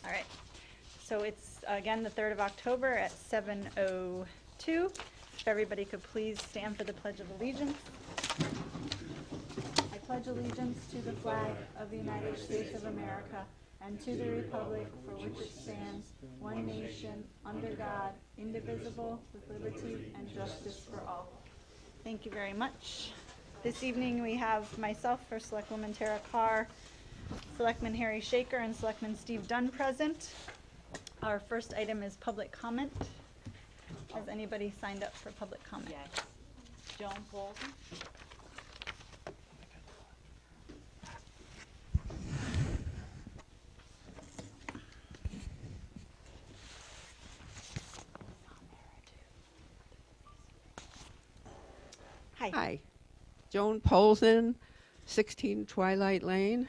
All right. So it's, again, the 3rd of October at 7:02. If everybody could please stand for the Pledge of Allegiance. I pledge allegiance to the flag of the United States of America and to the republic for which it stands, one nation, under God, indivisible, with liberty and justice for all. Thank you very much. This evening we have myself, First Selectwoman Tara Carr, Selectman Harry Shaker, and Selectman Steve Dunn present. Our first item is public comment. Has anybody signed up for public comment? Yes. Joan Bolton? Hi. Hi, Joan Polson, 16 Twilight Lane.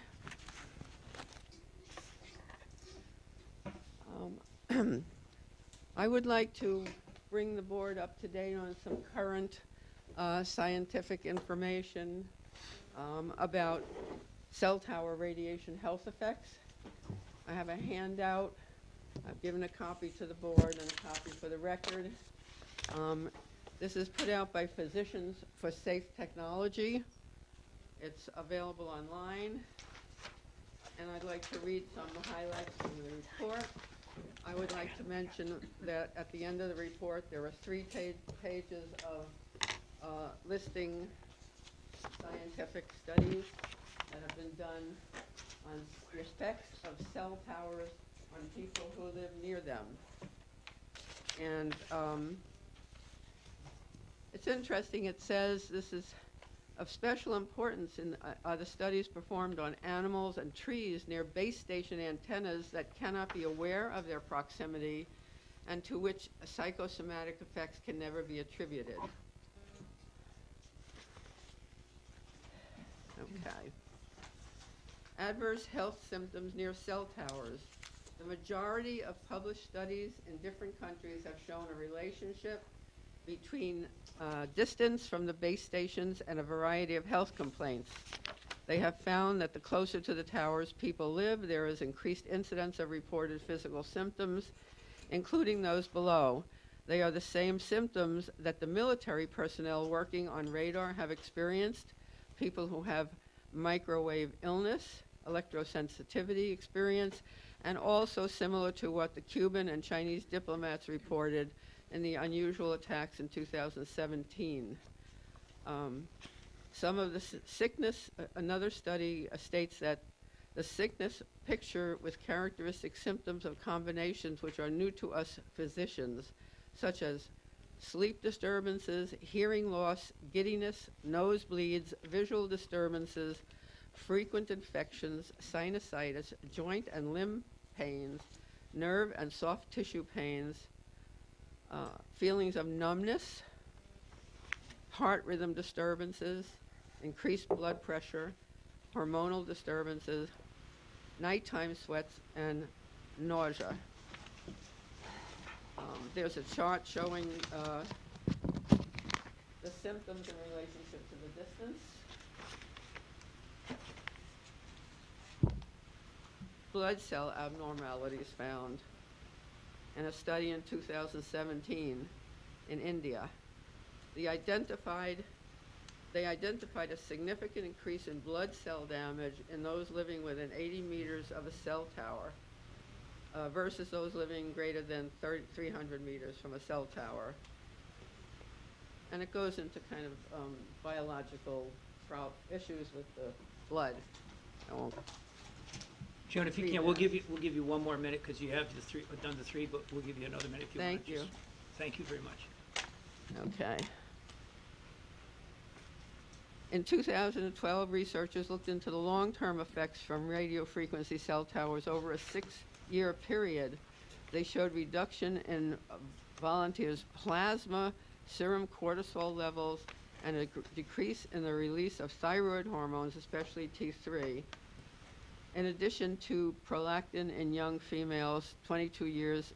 I would like to bring the board up to date on some current scientific information about cell tower radiation health effects. I have a handout. I've given a copy to the board and a copy for the record. This is put out by Physicians for Safe Technology. It's available online. And I'd like to read some highlights from the report. I would like to mention that at the end of the report, there are 3 pages of listing scientific studies that have been done on the effects of cell towers on people who live near them. And it's interesting, it says this is of special importance in the studies performed on animals and trees near base station antennas that cannot be aware of their proximity and to which psychosomatic effects can never be attributed. Okay. Adverse health symptoms near cell towers. The majority of published studies in different countries have shown a relationship between distance from the base stations and a variety of health complaints. They have found that the closer to the towers people live, there is increased incidence of reported physical symptoms, including those below. They are the same symptoms that the military personnel working on radar have experienced, people who have microwave illness, electrosensitivity experience, and also similar to what the Cuban and Chinese diplomats reported in the unusual attacks in 2017. Some of the sickness, another study states that the sickness picture with characteristic symptoms of combinations which are new to us physicians, such as sleep disturbances, hearing loss, giddiness, nosebleeds, visual disturbances, frequent infections, sinusitis, joint and limb pains, nerve and soft tissue pains, feelings of numbness, heart rhythm disturbances, increased blood pressure, hormonal disturbances, nighttime sweats, and nausea. There's a chart showing the symptoms in relationship to the distance. Blood cell abnormalities found in a study in 2017 in India. They identified a significant increase in blood cell damage in those living within 80 meters of a cell tower versus those living greater than 300 meters from a cell tower. And it goes into kind of biological issues with the blood. I won't Joan, if you read can, that. we'll give you one more minute because you have done the 3, but we'll give you another minute if you want. Thank you. Thank you very much. Okay. In 2012, researchers looked into the long-term effects from radio frequency cell towers over a 6-year period. They showed reduction in volunteers' plasma, serum cortisol levels, and a decrease in the release of thyroid hormones, especially T3. In addition to prolactin in young females, 22 years,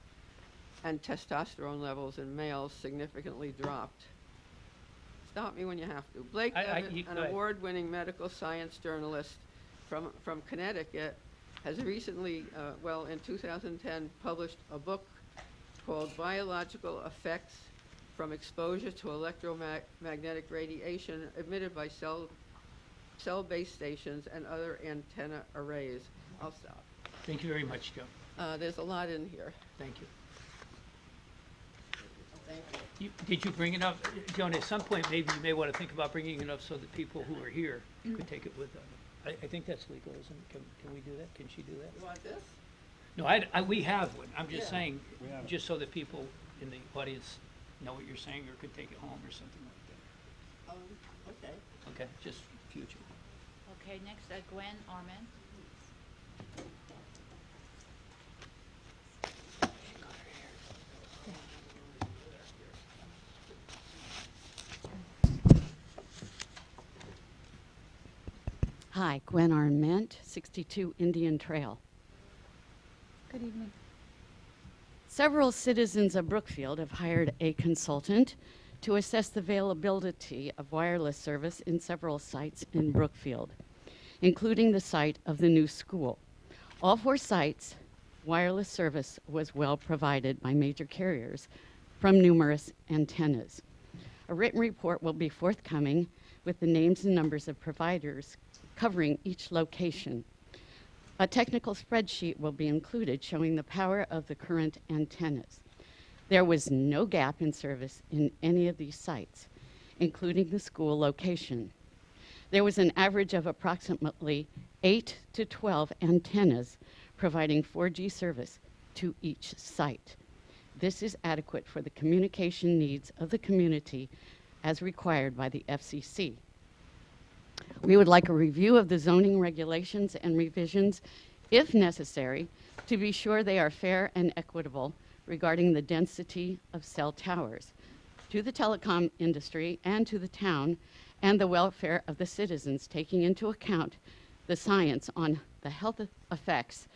and testosterone levels in males significantly dropped. Stop me when you have to. Blake Levitt, an go ahead. award-winning medical science journalist from Connecticut, has recently, in 2010, published a book called Biological Effects from Exposure to Electromagnetic Radiation Emitted by Cell-Based Stations and Other Antenna Arrays. I'll stop. Thank you very much, Joe. There's a lot in here. Thank you. Thank you. Did you bring it up, Joan, at some point, maybe you may want to think about bringing it up so that people who are here could take it with them. I think that's legal, isn't it? Can we do that? Can she do that? You want this? No, we have one. I'm just Yeah. saying, just so that people in the audience know what you're saying or could take it home or something like Okay. that. Okay, just future. Okay, next, Gwen Arment. Hi, Gwen Arment, 62 Indian Trail. Good evening. Several citizens of Brookfield have hired a consultant to assess the availability of wireless service in several sites in Brookfield, including the site of the new school. All 4 sites, wireless service was well provided by major carriers from numerous antennas. A written report will be forthcoming with the names and numbers of providers covering each location. A technical spreadsheet will be included showing the power of the current antennas. There was no gap in service in any of these sites, including the school location. There was an average of approximately 8 to 12 antennas providing 4G service to each site. This is adequate for the communication needs of the community as required by the FCC. We would like a review of the zoning regulations and revisions, if necessary, to be sure they are fair and equitable regarding the density of cell towers to the telecom industry and to the town and the welfare of the citizens, taking into account the science on the health effects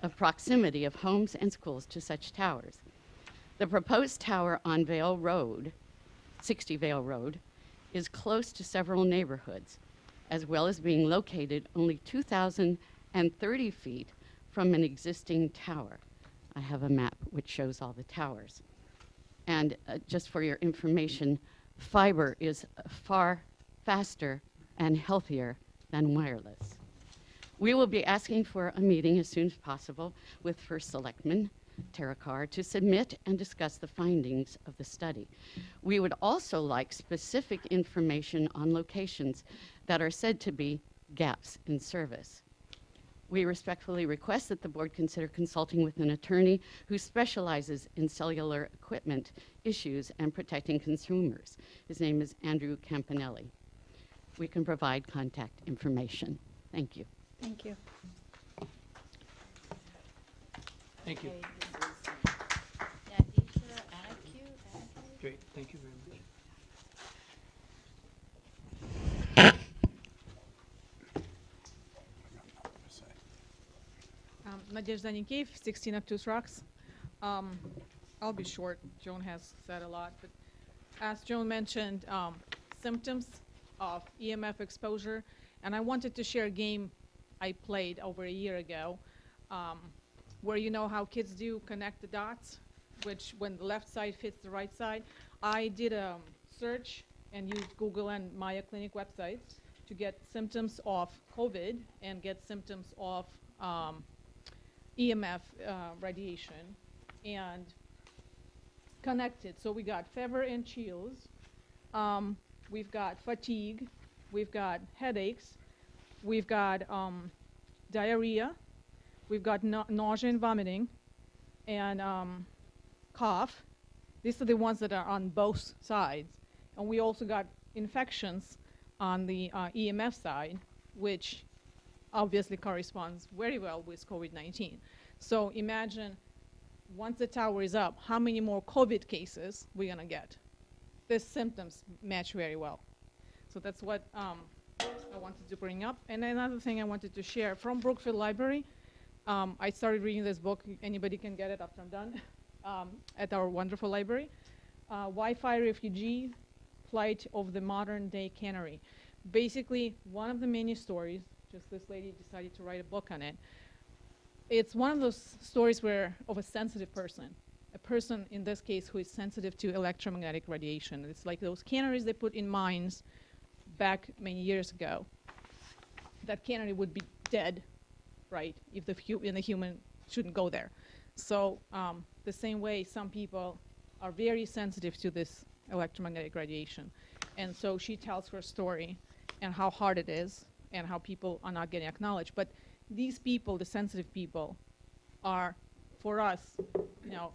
of proximity of homes and schools to such towers. The proposed tower on Vale Road, 60 Vale Road, is close to several neighborhoods, as well as being located only 2,030 feet from an existing tower. I have a map which shows all the towers. And just for your information, fiber is far faster and healthier than wireless. We will be asking for a meeting as soon as possible with First Selectman, Tara Carr, to submit and discuss the findings of the study. We would also like specific information on locations that are said to be gaps in service. We respectfully request that the board consider consulting with an attorney who specializes in cellular equipment issues and protecting consumers. His name is Andrew Campanelli. We can provide contact information. Thank you. Thank you. Thank you. Okay, this is Deauthorizing. Great, thank you very much. Nadezhda Nikiev, 16 Obtuse Rocks. I'll be short. Joan has said a lot, but as Joan mentioned, symptoms of EMF exposure, and I wanted to share a game I played over a year ago, where you know how kids do connect the dots, which when the left side fits the right side. I did a search and used Google and Mayo Clinic websites to get symptoms of COVID and get symptoms of EMF radiation, and connected. So we got fever and chills, we've got fatigue, we've got headaches, we've got diarrhea, we've got nausea and vomiting, and cough. These are the ones that are on both sides. And we also got infections on the EMF side, which obviously corresponds very well with COVID-19. So imagine once the tower is up, how many more COVID cases we're gonna get. These symptoms match very well. So that's what I wanted to bring up. And another thing I wanted to share from Brookfield Library, I started reading this book, anybody can get it after I'm done, at our wonderful library. Wi-Fi Refugee, Plight of the Modern Day Canary. Basically, one of the many stories, just this lady decided to write a book on it. it's one of those stories where of a sensitive person, a person in this case who is sensitive to electromagnetic radiation. It's like those canneries they put in mines back many years ago. That cannery would be dead, right, if the human shouldn't go there. So the same way some people are very sensitive to this electromagnetic radiation. And so she tells her story and how hard it is and how people are not getting acknowledged. But these people, the sensitive people, are, for us, you know,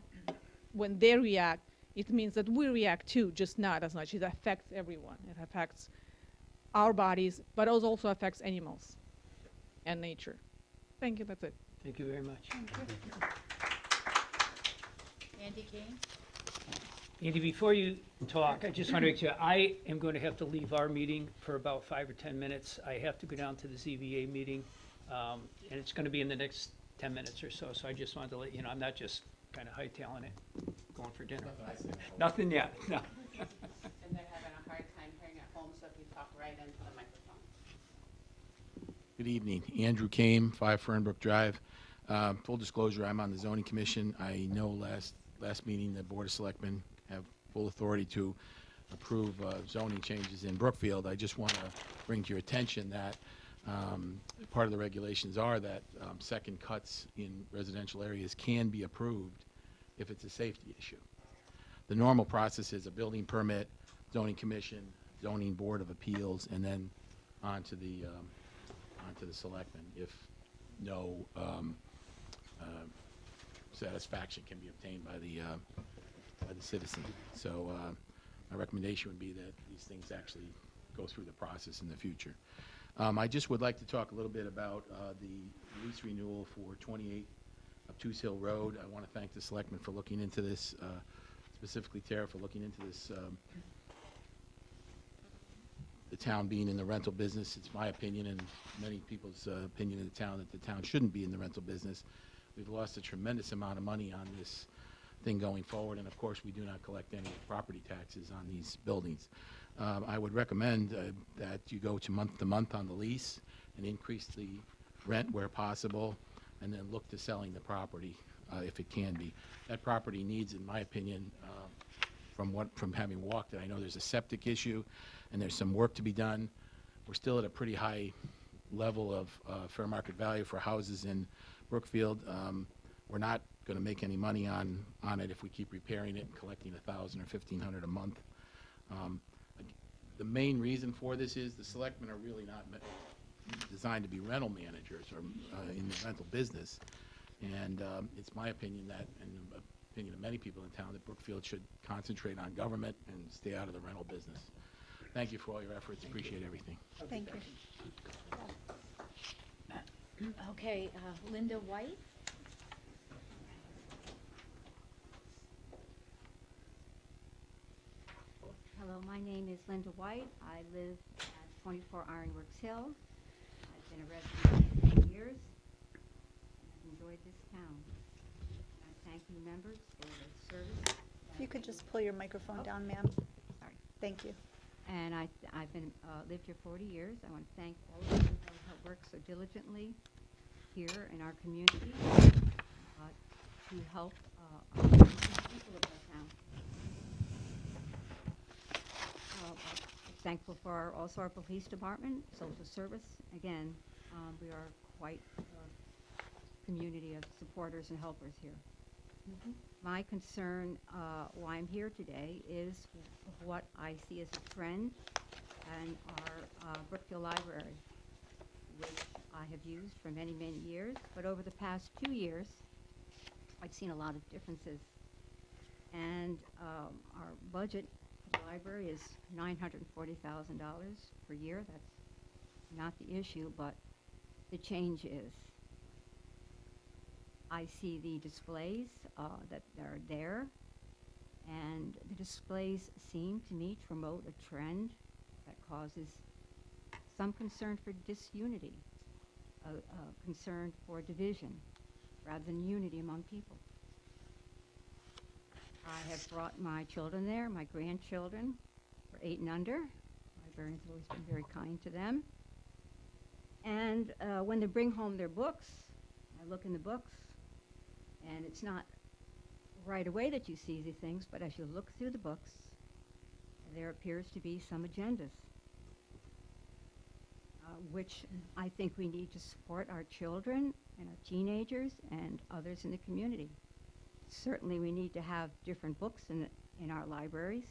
when they react, it means that we react too, just not as much. It affects everyone. It affects our bodies, but it also affects animals and nature. Thank you, that's it. Thank you very much. Andy Kane? Andy, before you talk, I just want to make sure, I am going to have to leave our meeting for about 5 or 10 minutes. I have to go down to the ZBA meeting, and it's going to be in the next 10 minutes or so, so I just wanted to let you know, I'm not just kind of hightailing it, going for dinner. Nothing yet, no. And they're having a hard time hearing at home, so if you talk right into the microphone. Good evening. Andrew Kame, 5 Fernbrook Drive. Full disclosure, I'm on the zoning commission. I know last meeting, the Board of Selectmen have full authority to approve zoning changes in Brookfield. I just want to bring to your attention that part of the regulations are that second cuts in residential areas can be approved if it's a safety issue. The normal process is a building permit, zoning commission, zoning board of appeals, and then onto the selectmen if no satisfaction can be obtained by the citizen. So my recommendation would be that these things actually go through the process in the future. I just would like to talk a little bit about the lease renewal for 28 Obtuse Hill Road. I want to thank the selectmen for looking into this, specifically Tara for looking into this. The town being in the rental business, it's my opinion and many people's opinion in the town that the town shouldn't be in the rental business. We've lost a tremendous amount of money on this thing going forward, and of course we do not collect any property taxes on these buildings. I would recommend that you go to month on the lease and increase the rent where possible, and then look to selling the property if it can be. That property needs, in my opinion, from having walked it, I know there's a septic issue and there's some work to be done. We're still at a pretty high level of fair market value for houses in Brookfield. We're not going to make any money on it if we keep repairing it and collecting $1,000 or $1,500 a month. The main reason for this is the selectmen are really not designed to be rental managers or in the rental business. And it's my opinion that, and the opinion of many people in town, that Brookfield should concentrate on government and stay out of the rental business. Thank you for all your efforts. Appreciate everything. Thank you. Okay, Linda White? Hello, my name is Linda White. I live at 24 Ironworks Hill. I've been a resident for 10 years. I've enjoyed this town. I thank you members for the service. If you could just pull your microphone down, ma'am. Sorry. Thank you. And I've been lived here 40 years. I want to thank all of you who have worked so diligently here in our community to help the people of our town. Thankful for also our police department, social service. Again, we are quite a community of supporters and helpers here. My concern, why I'm here today, is what I see as a trend in our Brookfield Library, which I have used for many, many years. But over the past 2 years, I've seen a lot of differences. And our budget for the library is $940,000 per year. That's not the issue, but the change is. I see the displays that are there, and the displays seem to me to promote a trend that causes some concern for disunity, a concern for division, rather than unity among people. I have brought my children there, my grandchildren, for 8 and under. My librarian's always been very kind to them. And when they bring home their books, I I look in the books, and it's not right away that you see these things, but as you look through the books, there appears to be some agendas, which I think we need to support our children and our teenagers and others in the community. Certainly we need to have different books in our libraries,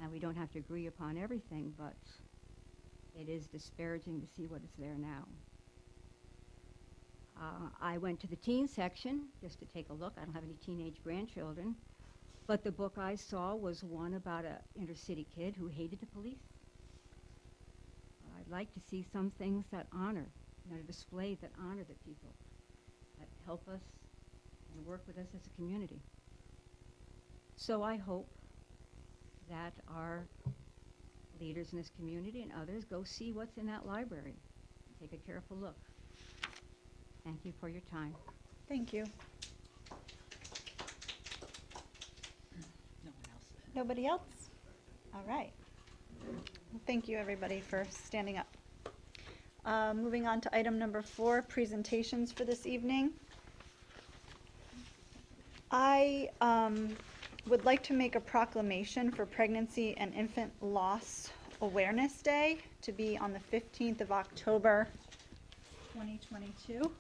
and we don't have to agree upon everything, but it is disparaging to see what is there now. I went to the teen section just to take a look. I don't have any teenage grandchildren, but the book I saw was one about an inner city kid who hated the police. I'd like to see some things that honor, display that honor the people, that help us and work with us as a community. So I hope that our leaders in this community and others go see what's in that library and take a careful look. Thank you for your time. Thank you. No one else. Nobody else? All right. Well, thank you, everybody, for standing up. Moving on to item number 4, presentations for this evening. I would like to make a proclamation for Pregnancy and Infant Loss Awareness Day to be on the 15th of October, 2022.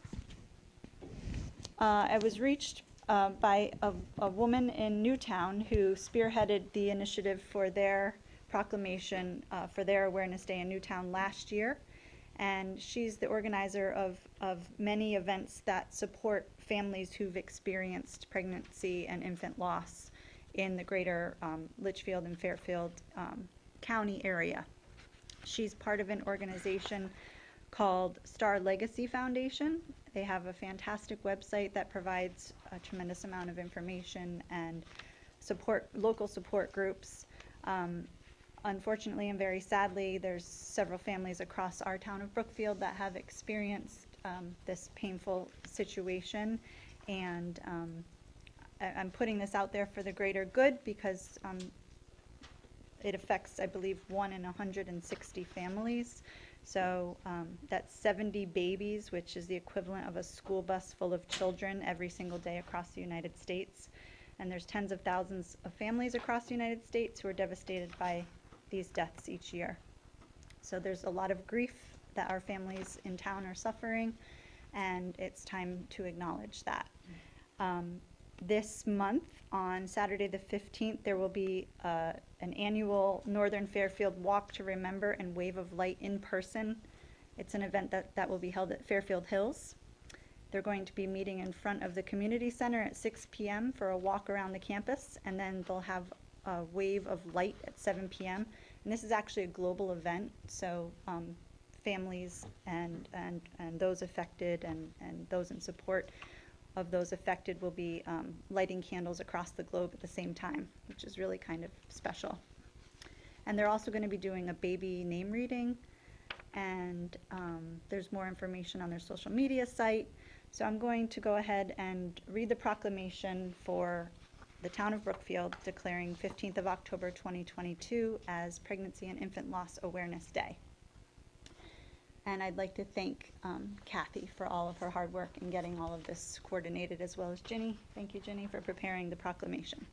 I was reached by a woman in Newtown who spearheaded the initiative for their proclamation for their Awareness Day in Newtown last year. And she's the organizer of many events that support families who've experienced pregnancy and infant loss in the greater Litchfield and Fairfield County area. She's part of an organization called Star Legacy Foundation. They have a fantastic website that provides a tremendous amount of information and support, local support groups. Unfortunately and very sadly, there's several families across our town of Brookfield that have experienced this painful situation, and I'm putting this out there for the greater good because it affects, I believe, 1 in 160 families. So that's 70 babies, which is the equivalent of a school bus full of children every single day across the United States. And there's tens of thousands of families across the United States who are devastated by these deaths each year. So there's a lot of grief that our families in town are suffering, and it's time to acknowledge that. This month, on Saturday the 15th, there will be an annual Northern Fairfield Walk to Remember and Wave of Light in person. It's an event that will be held at Fairfield Hills. They're going to be meeting in front of the community center at 6 p.m. for a walk around the campus, and then they'll have a wave of light at 7 p.m. And this is actually a global event, so families and those affected and those in support of those affected will be lighting candles across the globe at the same time, which is really kind of special. And they're also going to be doing a baby name reading, and there's more information on their social media site. So I'm going to go ahead and read the proclamation for the town of Brookfield declaring 15th of October 2022 as Pregnancy and Infant Loss Awareness Day. And I'd like to thank Kathy for all of her hard work in getting all of this coordinated, as well as Ginny. Thank you, Ginny, for preparing the proclamation.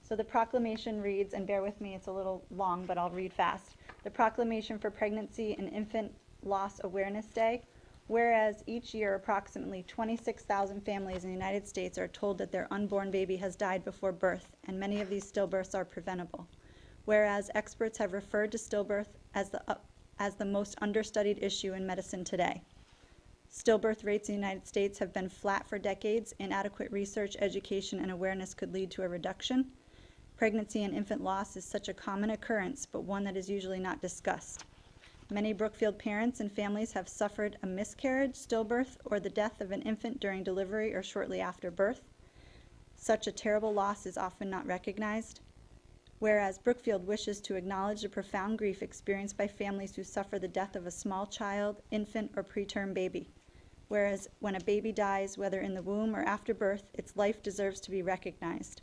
So the proclamation reads, and bear with me, it's a little long, but I'll read fast. The Proclamation for Pregnancy and Infant Loss Awareness Day. Whereas each year approximately 26,000 families in the United States are told that their unborn baby has died before birth, and many of these stillbirths are preventable. Whereas experts have referred to stillbirth as the most understudied issue in medicine today. Stillbirth rates in the United States have been flat for decades. Inadequate research, education, and awareness could lead to a reduction. Pregnancy and infant loss is such a common occurrence, but one that is usually not discussed. Many Brookfield parents and families have suffered a miscarriage, stillbirth, or the death of an infant during delivery or shortly after birth. Such a terrible loss is often not recognized. Whereas Brookfield wishes to acknowledge the profound grief experienced by families who suffer the death of a small child, infant, or preterm baby. Whereas when a baby dies, whether in the womb or after birth, its life deserves to be recognized.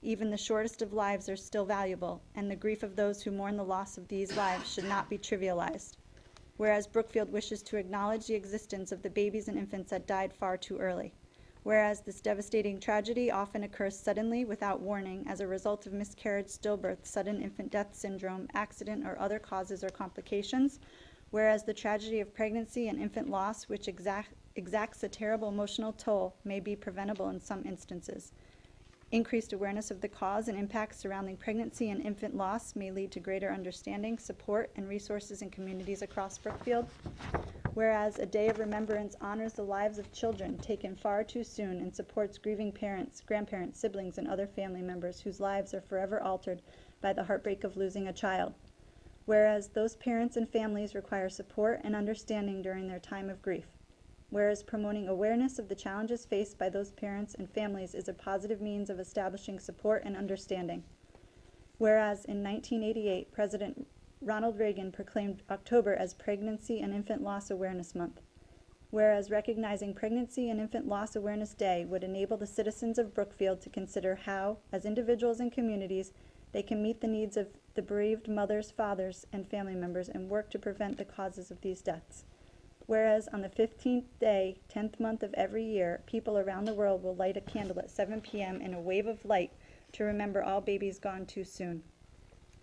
Even the shortest of lives are still valuable, and the grief of those who mourn the loss of these lives should not be trivialized. Whereas Brookfield wishes to acknowledge the existence of the babies and infants that died far too early. Whereas this devastating tragedy often occurs suddenly without warning as a result of miscarriage, stillbirth, sudden infant death syndrome, accident, or other causes or complications. Whereas the tragedy of pregnancy and infant loss, which exacts a terrible emotional toll, may be preventable in some instances. Increased awareness of the cause and impacts surrounding pregnancy and infant loss may lead to greater understanding, support, and resources in communities across Brookfield. Whereas a day of remembrance honors the lives of children taken far too soon and supports grieving parents, grandparents, siblings, and other family members whose lives are forever altered by the heartbreak of losing a child. Whereas those parents and families require support and understanding during their time of grief. Whereas promoting awareness of the challenges faced by those parents and families is a positive means of establishing support and understanding. Whereas in 1988, President Ronald Reagan proclaimed October as Pregnancy and Infant Loss Awareness Month. Whereas recognizing Pregnancy and Infant Loss Awareness Day would enable the citizens of Brookfield to consider how, as individuals and communities, they can meet the needs of the bereaved mothers, fathers, and family members and work to prevent the causes of these deaths. Whereas on the 15th day, 10th month of every year, people around the world will light a candle at 7 p.m. in a wave of light to remember all babies gone too soon.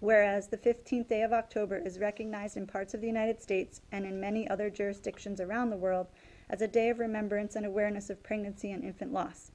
Whereas the 15th day of October is recognized in parts of the United States and in many other jurisdictions around the world as a day of remembrance and awareness of pregnancy and infant loss.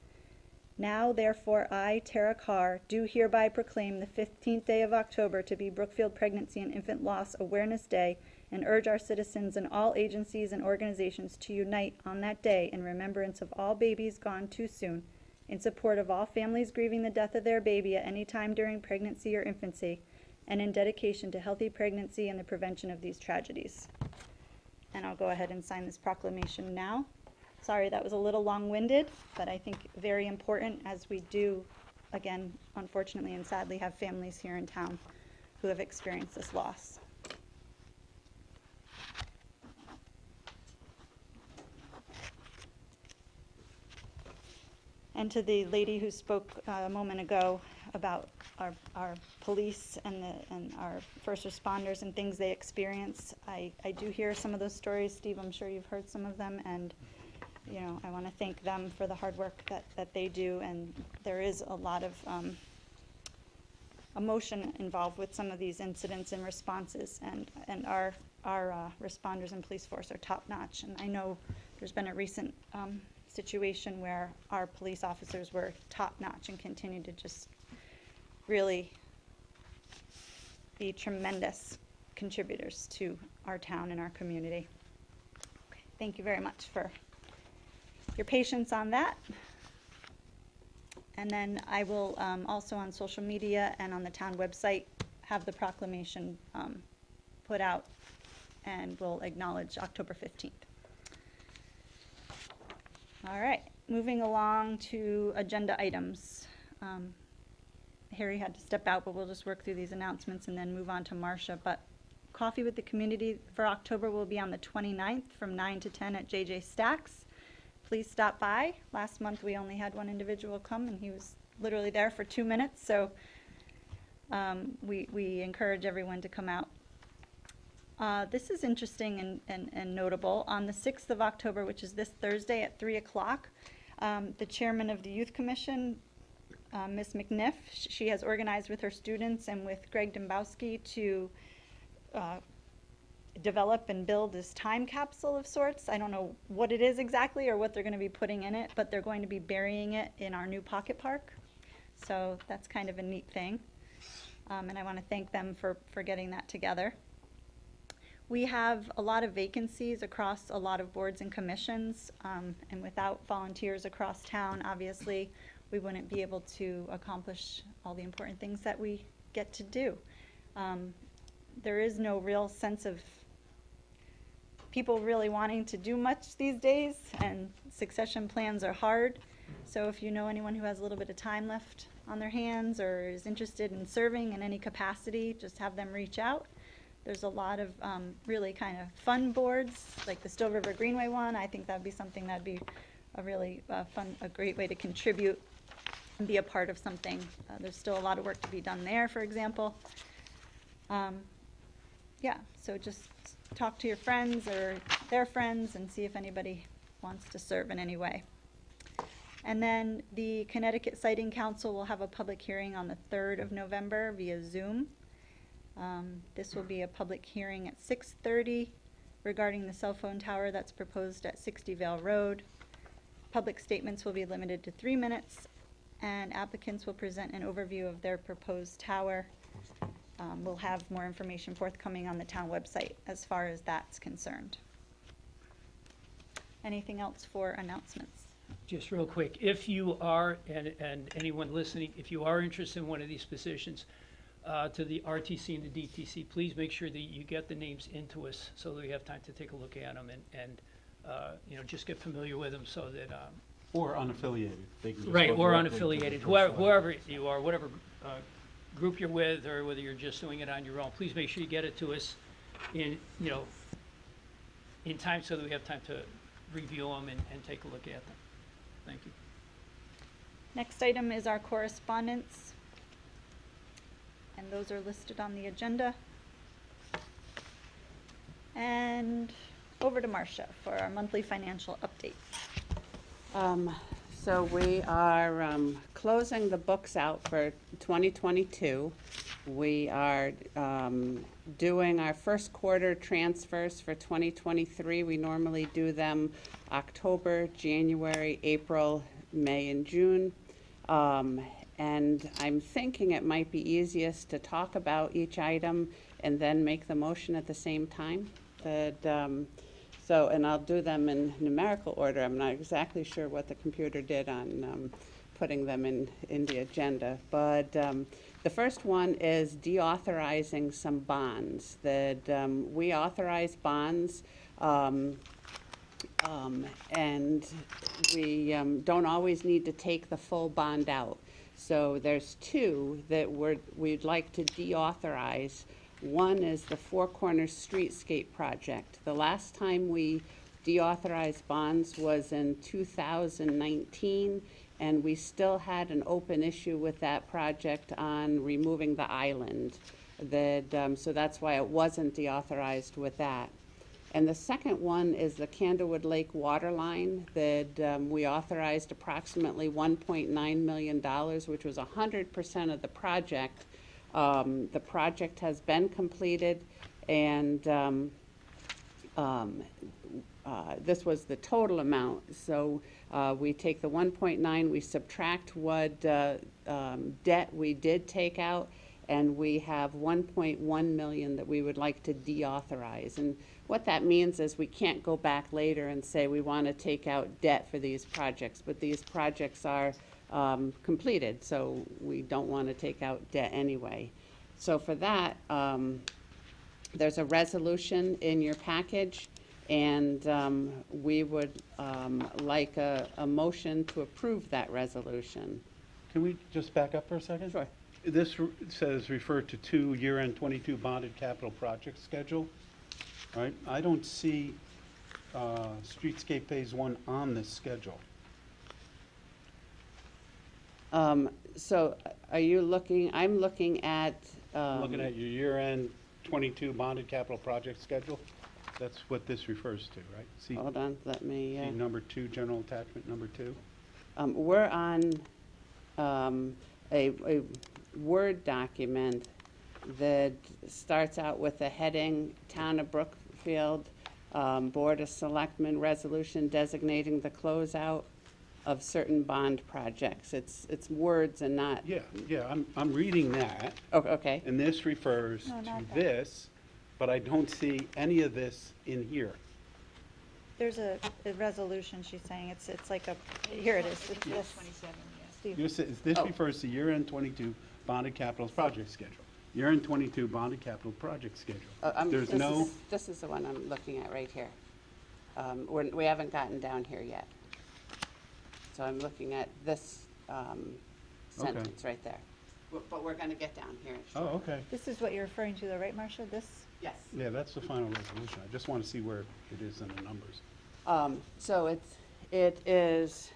Now, therefore, I, Tara Carr, do hereby proclaim the 15th day of October to be Brookfield Pregnancy and Infant Loss Awareness Day and urge our citizens and all agencies and organizations to unite on that day in remembrance of all babies gone too soon, in support of all families grieving the death of their baby at any time during pregnancy or infancy, and in dedication to healthy pregnancy and the prevention of these tragedies. And I'll go ahead and sign this proclamation now. Sorry that was a little long-winded, but I think very important as we do, again, unfortunately and sadly, have families here in town who have experienced this loss. And to the lady who spoke a moment ago about our police and our first responders and things they experience, I do hear some of those stories. Steve, I'm sure you've heard some of them, and you know, I want to thank them for the hard work that they do, and there is a lot of emotion involved with some of these incidents and responses, and our responders and police force are top-notch. And I know there's been a recent situation where our police officers were top-notch and continue to just really be tremendous contributors to our town and our community. Okay, thank you very much for your patience on that. And then I will also on social media and on the town website have the proclamation put out, and we'll acknowledge October 15th. All right, moving along to agenda items. Harry had to step out, but we'll just work through these announcements and then move on to Marcia. But Coffee with the Community for October will be on the 29th from 9 to 10 at JJ Stacks. Please stop by. Last month we only had one individual come, and he was literally there for 2 minutes, so we encourage everyone to come out. This is interesting and notable. On the 6th of October, which is this Thursday at 3 o'clock, the chairman of the Youth Commission, Ms. McNiff, she has organized with her students and with Greg Dombowski to develop and build this time capsule of sorts. I don't know what it is exactly or what they're going to be putting in it, but they're going to be burying it in our new pocket park. So that's kind of a neat thing. And I want to thank them for getting that together. We have a lot of vacancies across a lot of boards and commissions, and without volunteers across town, obviously, we wouldn't be able to accomplish all the important things that we get to do. There is no real sense of people really wanting to do much these days, and succession plans are hard. So if you know anyone who has a little bit of time left on their hands or is interested in serving in any capacity, just have them reach out. There's a lot of really kind of fun boards, like the Still River Greenway one. I think that'd be something that'd be a really a great way to contribute and be a part of something. There's still a lot of work to be done there, for example. Yeah, so just talk to your friends or their friends and see if anybody wants to serve in any way. And then the Connecticut Siting Council will have a public hearing on the 3rd of November via Zoom. This will be a public hearing at 6:30 regarding the cell phone tower that's proposed at 60 Vale Road. Public statements will be limited to 3 minutes, and applicants will present an overview of their proposed tower. We'll have more information forthcoming on the town website as far as that's concerned. Anything else for announcements? Just real quick, if you are, and anyone listening, if you are interested in one of these positions, to the RTC and the DTC, please make sure that you get the names into us so that we have time to take a look at them and you know, just get familiar with them so that, Or unaffiliated. They can just right, go or directly to the unaffiliated, first whoever you are, whatever group you're with, or whether you're just doing it on your own, please make sure you get it to us in, you know, in time so that we have time to review them and take a look at them. Thank you. Next item is our correspondence, and those are listed on the agenda. And over to Marcia for our monthly financial update. So we are closing the books out for 2022. We are doing our first quarter transfers for 2023. We normally do them October, January, April, May, and June. And I'm thinking it might be easiest to talk about each item and then make the motion at the same time. And I'll do them in numerical order. I'm not exactly sure what the computer did on putting them in the agenda. But the first one is deauthorizing some bonds. That we authorize bonds, and we don't always need to take the full bond out. So there's two that we'd like to deauthorize. One is the Four Corners Streetscape project. The last time we deauthorized bonds was in 2019, and we still had an open issue with that project on removing the island. So that's why it wasn't deauthorized with that. And the second one is the Candlewood Lake water line that we authorized approximately $1.9 million, which was 100% of the project. The project has been completed, and this was the total amount. So we take the 1.9, we subtract what debt we did take out, and we have 1.1 million that we would like to deauthorize. And what that means is we can't go back later and say we want to take out debt for these projects, but these projects are completed, so we don't want to take out debt anyway. So for that, there's a resolution in your package, and we would like a motion to approve that resolution. Can we just back up for a second? Sure. This says refer to two year-end 22 bonded capital project schedule, right? I don't see Streetscape Phase 1 on this schedule. So are you looking, I'm looking at. Looking at your year-end 22 bonded capital project schedule, that's what this refers to, right? See, Hold on, let me. see number 2, general attachment number 2. We're on a Word document that starts out with the heading, Town of Brookfield, Board of Selectmen resolution designating the closeout of certain bond projects. It's words and not. Yeah, I'm reading that, Oh, okay. and this refers No, to not that. this, but I don't see any of this in here. There's a resolution, she's saying, it's like a, here it is. It's this. 27, yes. Steve. This Oh. refers to year-end 22 bonded capital project schedule. Year-end 22 bonded capital project schedule. There's no, This is the one I'm looking at right here. We haven't gotten down here yet. So I'm looking at this sentence right there. But we're going to get down here. oh, okay. This is what you're referring to though, right, Marcia? This? Yes. Yeah, that's the final resolution. I just want to see where it is in the numbers. So it is,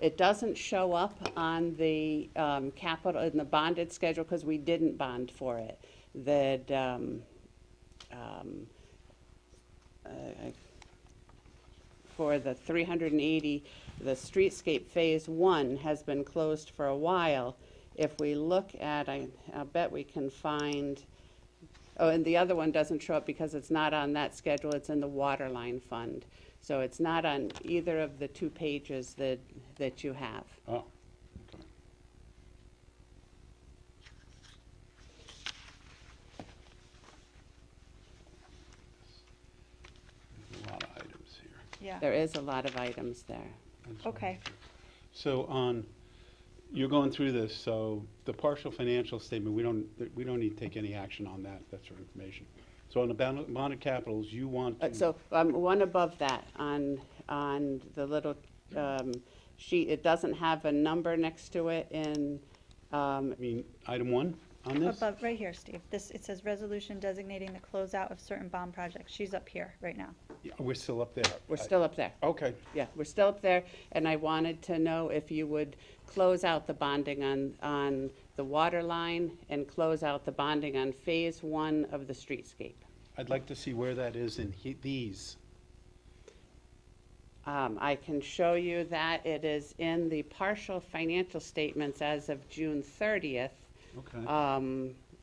it doesn't show up on the capital, in the bonded schedule, because we didn't bond for it. That for the 380, the streetscape phase 1 has been closed for a while. If we look at, I'll bet we can find, oh, and the other one doesn't show up because it's not on that schedule, it's in the waterline fund. So it's not on either of the 2 pages that you have. Oh, okay. There's a lot of items here. Yeah, There is a lot of items there. That's all. okay. So you're going through this, so the partial financial statement, we don't need to take any action on that, that's your information. So on the bonded capitals, you want to. So one above that, on the little sheet, it doesn't have a number next to it in, I mean, item 1 on this? Above, right here, Steve. It says resolution designating the closeout of certain bond projects. She's up here right now. Yeah, we're still up there. we're still up there. Okay, Yeah, we're still up there, and I wanted to know if you would close out the bonding on the water line and close out the bonding on phase 1 of the streetscape. I'd like to see where that is in these. I can show you that it is in the partial financial statements as of June 30th. Okay.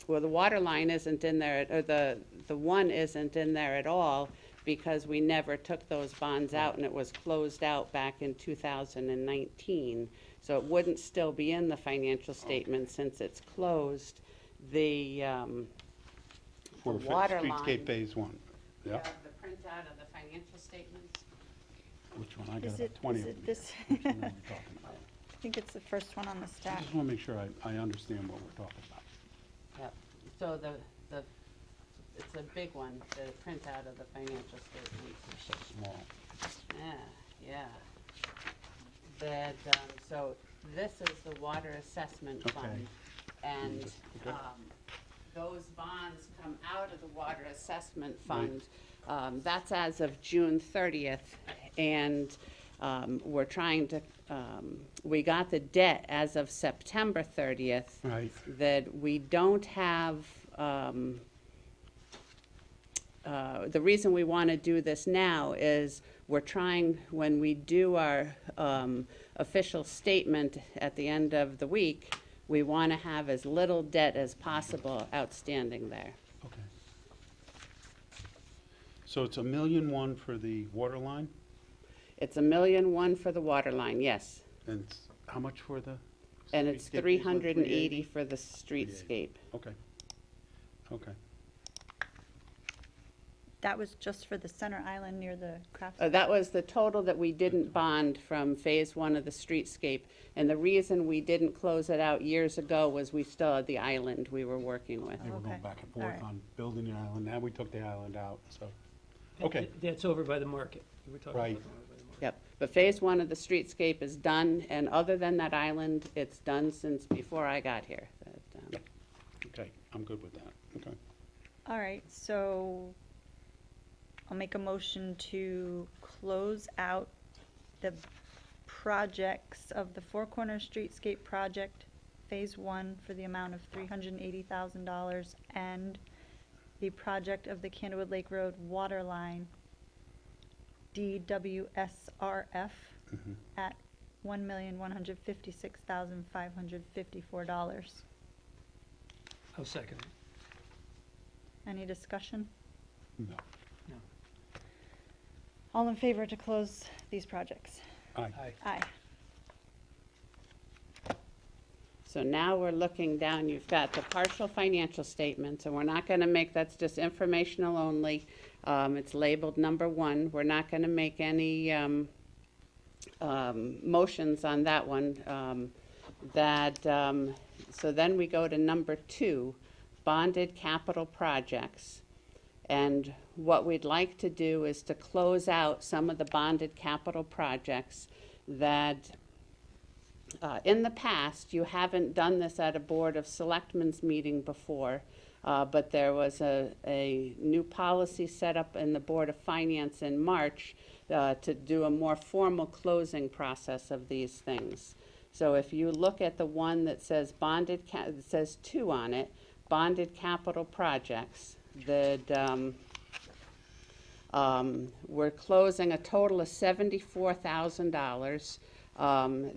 Well, the water line isn't in there, or the one isn't in there at all, because we never took those bonds out, and it was closed out back in 2019. So it wouldn't still be in the financial statement since it's closed. The For water streetscape line. phase 1. Yeah. The printout of the financial statements. Which one? I got Is about it, 20 is of it them. this? Which one are we talking about? I think it's the first one on the I stack. just want to make sure I understand what we're talking about. Yep. So it's a big one, the printout of the financial statements. It's so small. Yeah. That, so this is the water assessment Okay. fund. And, Okay. those bonds come out of the water assessment Right. fund. That's as of June 30th. And, we're trying to, we got the debt as of September 30th. Right. That we don't have, the reason we want to do this now is we're trying, when we do our official statement at the end of the week, we want to have as little debt as possible outstanding there. Okay. So it's $1.1 million for the water line, It's $1,000,001 for the water line, yes, and it's how much for the? and it's streetscape? 380 for the streetscape. Okay. Okay. That was just for the center island near the crafts. That was the total that we didn't bond from phase 1 of the streetscape. And the reason we didn't close it out years ago was we still had the island we were working with. They were going Okay. back and All forth right. on building the island. Now we took the island out, so. Okay. That's over by the market. We were talking Right. about over by the market. Yep, but phase 1 of the streetscape is done, and other than that island, it's done since before I got here. Okay, I'm good with that. Okay. All right, so I'll make a motion to close out the projects of the Four Corners Streetscape Project, Phase 1, for the amount of $380,000, and the project of the Candlewood Lake Road Water Line, DWSRF, at $1,156,554. I'll second it. Any discussion? No. All in favor to close these projects? Aye. Aye. Aye. So now we're looking down, you've got the partial financial statements, and we're not gonna make, that's just informational only. It's labeled number 1. We're not gonna make any, motions on that one. So then we go to number 2, bonded capital projects. And what we'd like to do is to close out some of the bonded capital projects that, in the past, you haven't done this at a Board of Selectmen's meeting before, but there was a new policy set up in the Board of Finance in March to do a more formal closing process of these things. So if you look at the one that says it says 2 on it, bonded capital projects, that We're closing a total of $74,000.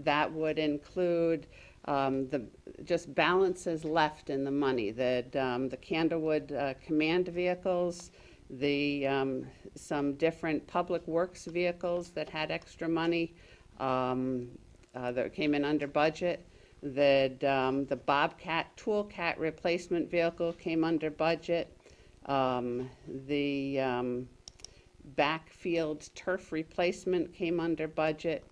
That would include just balances left in the money, the Candlewood command vehicles, some different public works vehicles that had extra money that came in under budget. The Bobcat Toolcat replacement vehicle came under budget. The backfield turf replacement came under budget.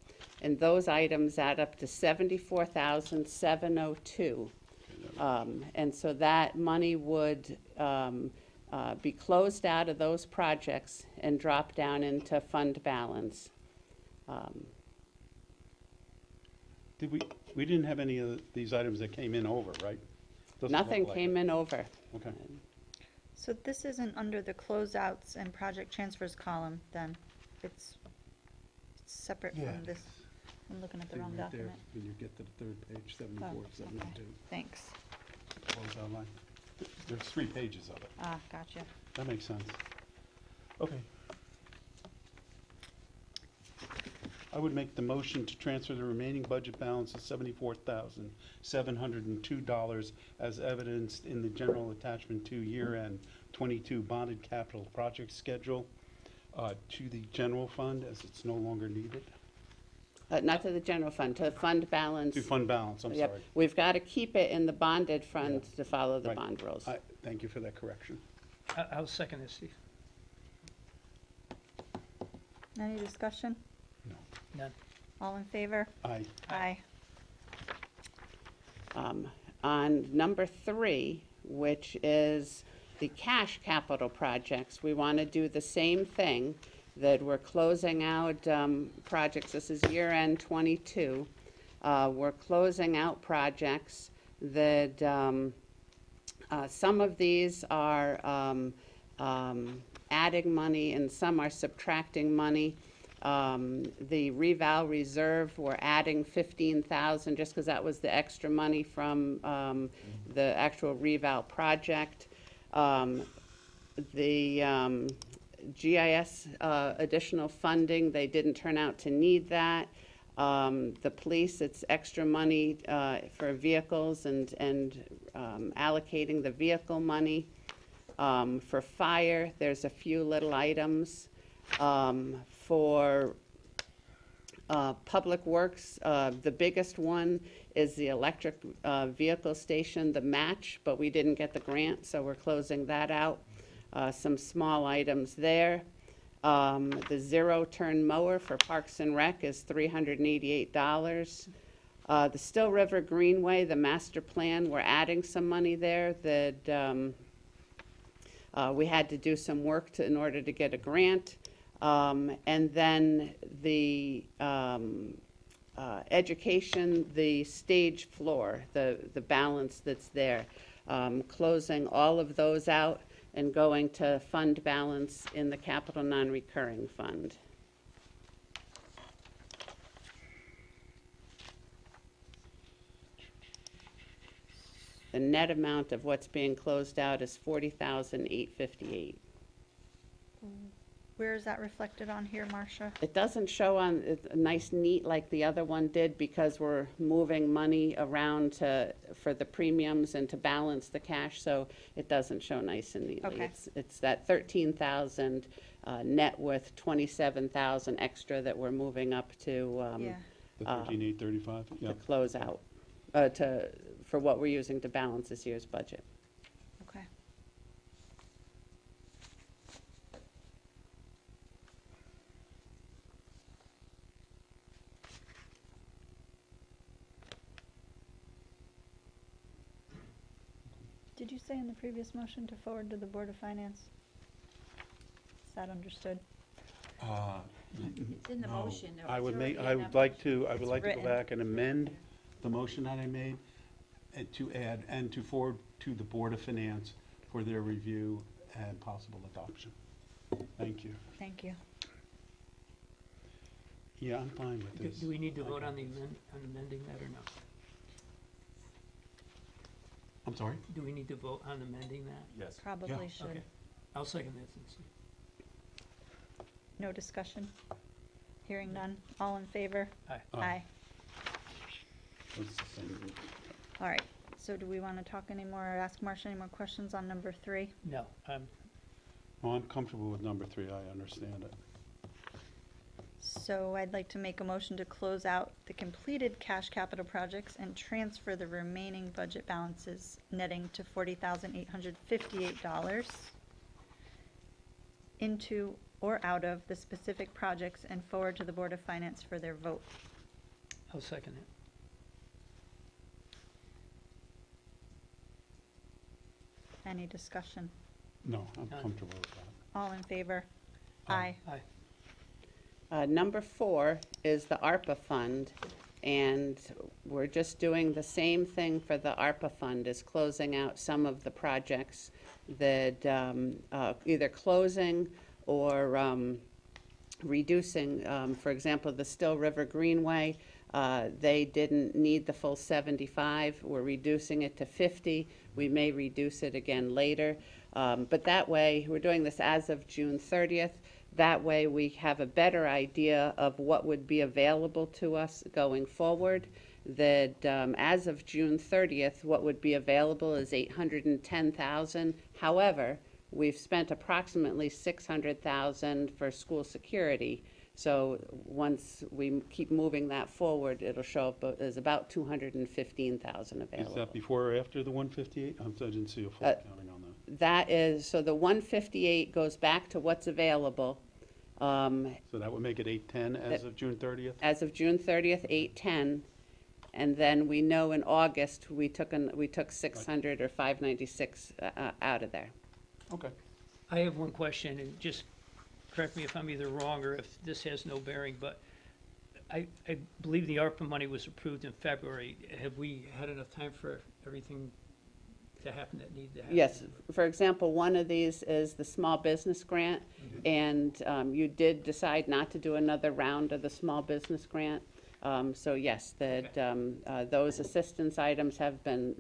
And those items add up to $74,702. And so that money would be closed out of those projects and drop down into fund balance. We didn't have any of these items that came in over, right? Doesn't look Nothing like came it. in over. Okay. So this isn't under the closeouts and project transfers column, then? It's separate Yeah. from this. I'm looking at the wrong Right there, document. when you get to the third page, 74, Oh, 72, Thanks. close out line. There's 3 pages of it. Ah, gotcha. That makes sense. Okay. I would make the motion to transfer the remaining budget balance of $74,702 as evidenced in the general attachment to year-end 22 bonded capital project schedule to the general fund as it's no longer needed. Not to the general fund, to fund balance. To fund balance, I'm Yep. sorry. We've got to keep it in the bonded fund Yeah. to follow the Right. bond rules. Thank you for that correction. I'll second this, Steve. Any discussion? No. None. All in favor? Aye. Aye. On number 3, which is the cash capital projects, we want to do the same thing, that we're closing out projects. This is year-end 22. We're closing out projects that some of these are adding money and some are subtracting money. The reval reserve, we're adding 15,000 just because that was the extra money from the actual reval project. The GIS additional funding, they didn't turn out to need that. The police, it's extra money for vehicles and allocating the vehicle money. For fire, there's a few little items. For public works, the biggest one is the electric vehicle station, the match, but we didn't get the grant, so we're closing that out. Some small items there. The zero-turn mower for Parks and Rec is $388. The Still River Greenway, the master plan, we're adding some money there that we had to do some work in order to get a grant. And then the education, the stage floor, the balance that's there. Closing all of those out and going to fund balance in the capital non-recurring fund. The net amount of what's being closed out is $40,858. Where is that reflected on here, Marcia? It doesn't show on a nice neat like the other one did because we're moving money around for the premiums and to balance the cash, so it doesn't show nice and neatly. Okay. It's that 13,000 net with 27,000 extra that we're moving up to Yeah. The 13,835, yeah. close out, for what we're using to balance this year's budget. Okay. Did you say in the previous motion to forward to the Board of Finance? Is that understood? It's in the No. motion. though. I It's would already make, in I that would like motion. to, I would like to go written. back and amend the motion that I made and to add, and to forward to the Board of Finance for their review and possible adoption. Thank you. Thank you. Yeah, I'm fine with Do this. do we need to I vote got on this. amending that or no? I'm sorry? Do we need to vote on amending that? Yes. Probably Yeah. should. Okay. I'll second that, since No discussion? Hearing none. All in favor? Aye. Aye. It's the same. All right, so do we want to talk anymore or ask Marcia any more questions on number 3? No, Well, I'm comfortable with number 3, I understand it. So I'd like to make a motion to close out the completed cash capital projects and transfer the remaining budget balances netting to $40,858 into or out of the specific projects and forward to the Board of Finance for their vote. I'll second it. Any discussion? No, I'm None. comfortable with that. All in favor? Aye. Aye. Number 4 is the ARPA fund, and we're just doing the same thing for the ARPA fund, is closing out some of the projects that either closing or reducing. For example, the Still River Greenway, they didn't need the full 75. We're reducing it to 50. We may reduce it again later. But that way, we're doing this as of June 30th. That way, we have a better idea of what would be available to us going forward. That as of June 30th, what would be available is $810,000. However, we've spent approximately $600,000 for school security. So once we keep moving that forward, it'll show up as about $215,000 available. Is that before or after the 158? I didn't see a full counting on that. That is, so the 158 goes back to what's available. So that would make it 810 as of June 30th? As of June 30th, 810. And then we know in August, we took 600 or 596 out of there. Okay. I have one question, and just correct me if I'm either wrong or if this has no bearing, but I believe the ARPA money was approved in February. Have we had enough time for everything to happen that needed to happen? Yes, for example, one of these is the small business grant, and you did decide not to do another round of the small business grant. So yes, that those assistance items have been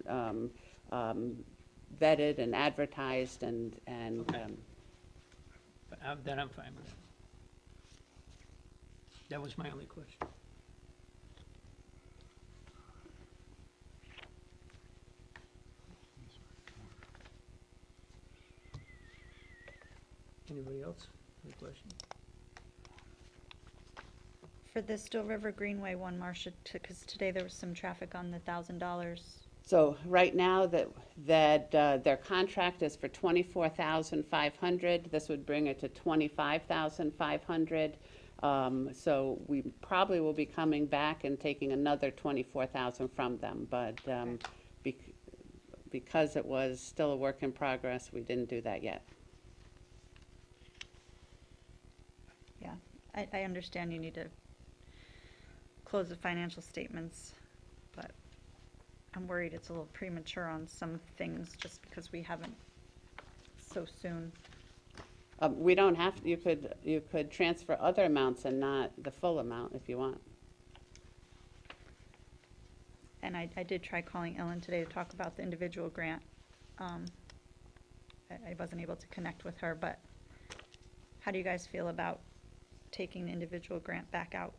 vetted and advertised, and Okay. But then I'm fine with it. That was my only question. Anybody else? Any questions? For the Still River Greenway one, Marcia, because today there was some traffic on the $1,000. so right now that their contract is for $24,500. This would bring it to $25,500. So we probably will be coming back and taking another $24,000 from them, but because it was still a work in progress, we didn't do that yet. Yeah, I understand you need to close the financial statements, but I'm worried it's a little premature on some things just because we haven't so soon. We don't have, you could transfer other amounts and not the full amount if you want. And I did try calling Ellen today to talk about the individual grant. I wasn't able to connect with her, but how do you guys feel about taking the individual grant back out?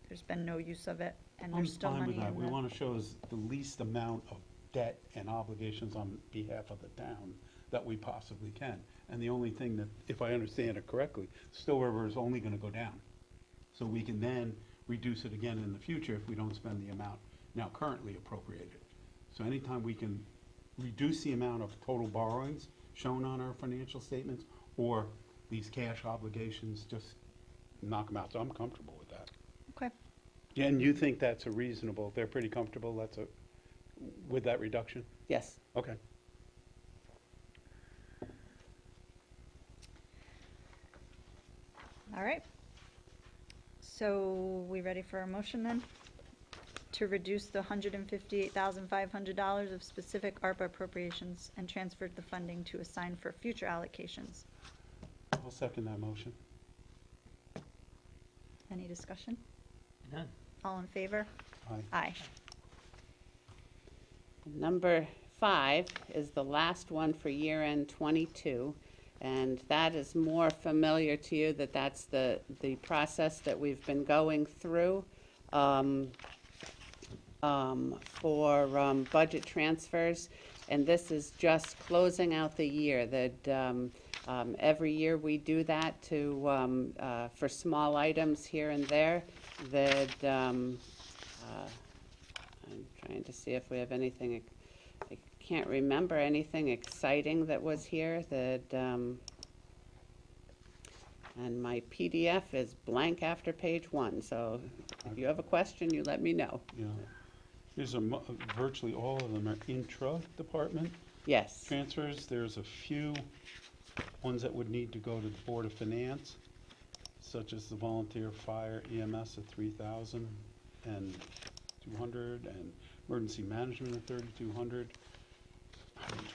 There's been no use of it, and I'm there's still fine money with that. in We the. want to show us the least amount of debt and obligations on behalf of the town that we possibly can. And the only thing that, if I understand it correctly, Still River is only going to go down. So we can then reduce it again in the future if we don't spend the amount now currently appropriated. So anytime we can reduce the amount of total borrowings shown on our financial statements, or these cash obligations, just knock them out. So I'm comfortable with that. Okay. Yeah, and you think that's a reasonable, they're pretty comfortable, with that reduction? Yes. Okay. All right. So we ready for a motion then? To reduce the $158,500 of specific ARPA appropriations and transfer the funding to assign for future allocations. I'll second that motion. Any discussion? None. All in favor? Aye. Aye. Number 5 is the last one for year end '22, And that is more familiar to you, that's the process that we've been going through for budget transfers. And this is just closing out the year. That every year we do that for small items here and there. That I'm trying to see if we have anything. I can't remember anything exciting that was here. And my PDF is blank after page 1. So if you have a question, you let me know. Yeah. These are virtually all of them are intra department Yes. transfers. There's a few ones that would need to go to the Board of Finance, such as the volunteer fire EMS at $3,200 and emergency management at $3,200,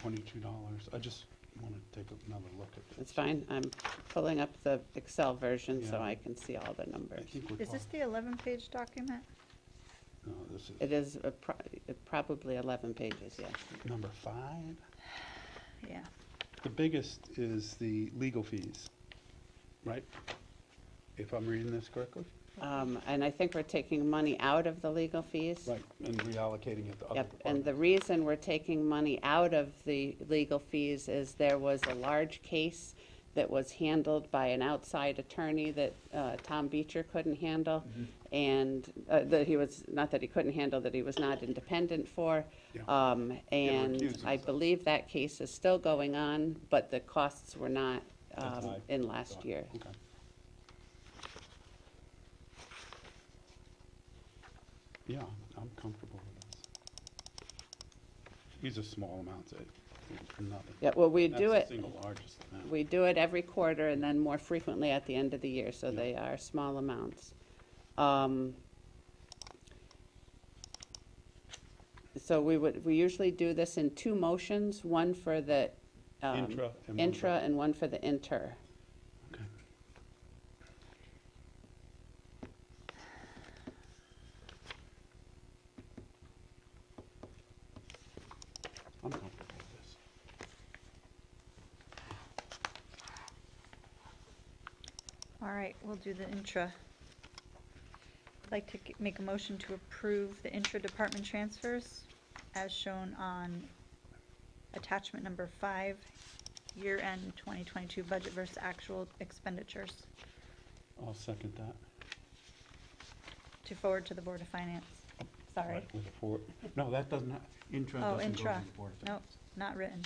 $122. I just want to take another look at this. It's fine. I'm pulling up the Excel version so Yeah. I can see all the I numbers. think we're Is this talking, the 11-page document? no, this is It is probably 11 pages, yes. number 5. Yeah. The biggest is the legal fees, right? If I'm reading this correctly? And I think we're taking money out of the legal fees. Right, and reallocating it to other Yep, and departments. the reason we're taking money out of the legal fees is there was a large case that was handled by an outside attorney that Tom Beecher couldn't handle. And that he was, not that he couldn't handle, that he was not independent for. Yeah. And recused I himself. believe that case is still going on, but the costs were not That's high. in last year. Okay. Yeah, I'm comfortable with this. These are small amounts, nothing. Yeah, well, we do That's it. the single largest amount. We do it every quarter and then more frequently at the end of the year, so Yeah. they are small amounts. So we usually do this in 2 motions, one for the Intra and one intra for- and one for the inter. Okay. I'm comfortable with this. All right, we'll do the intra. I'd like to make a motion to approve the intra-department transfers as shown on attachment number 5, year-end 2022 budget versus actual expenditures I'll second that. to forward to the Board of Finance. Sorry. Right, with a 4. No, that doesn't, intra Oh, doesn't go to intra. the Board of Nope, Finance. not written.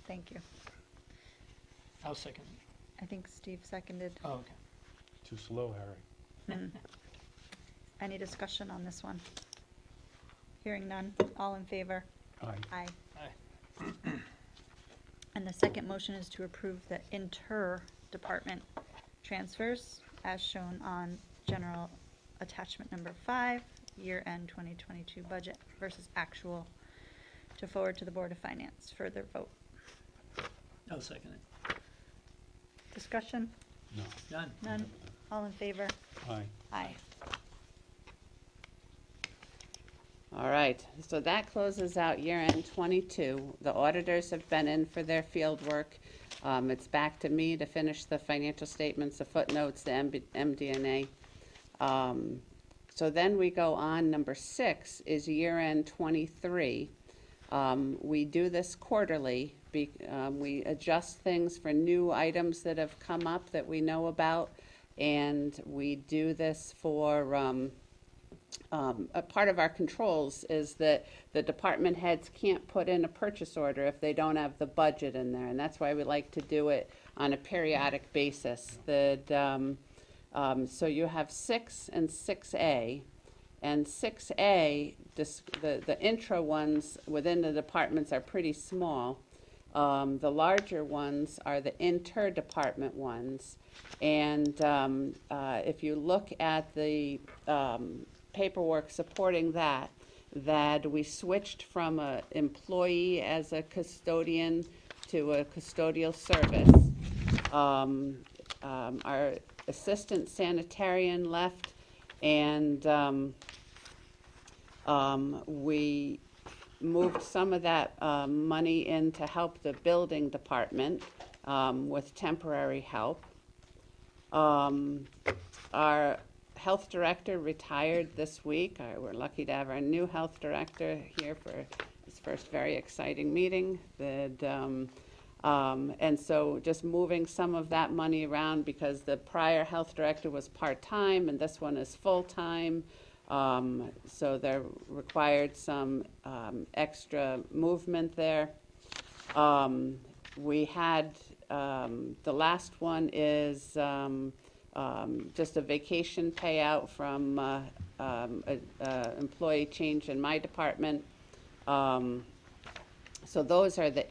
Thank you. I'll second. I think Steve seconded. Oh, okay. Too slow, Harry. Any discussion on this one? Hearing none, all in favor? Aye. Aye. Aye. And the second motion is to approve the inter-department transfers as shown on general attachment number 5, year-end 2022 budget versus actual, to forward to the Board of Finance. Further vote. I'll second it. Discussion? No. None. None? All in favor? Aye. Aye. All right, so that closes out year-end 22. The auditors have been in for their field work. It's back to me to finish the financial statements, the footnotes, the MD&A. So then we go on, number 6 is year-end 23. We do this quarterly. We adjust things for new items that have come up that we know about, and we do this for a part of our controls is that the department heads can't put in a purchase order if they don't have the budget in there, and that's why we like to do it on a periodic basis. So you have 6 and 6A, and 6A, the intra ones within the departments are pretty small. The larger ones are the inter-department ones, and if you look at the paperwork supporting that we switched from an employee as a custodian to a custodial service. Our assistant sanitarian left, and we moved some of that money in to help the building department. with temporary help. Our health director retired this week. We're lucky to have our new health director here for his first very exciting meeting. And so just moving some of that money around because the prior health director was part-time and this one is full-time. So there required some extra movement there. We had, the last one is just a vacation payout from employee change in my department. So those are the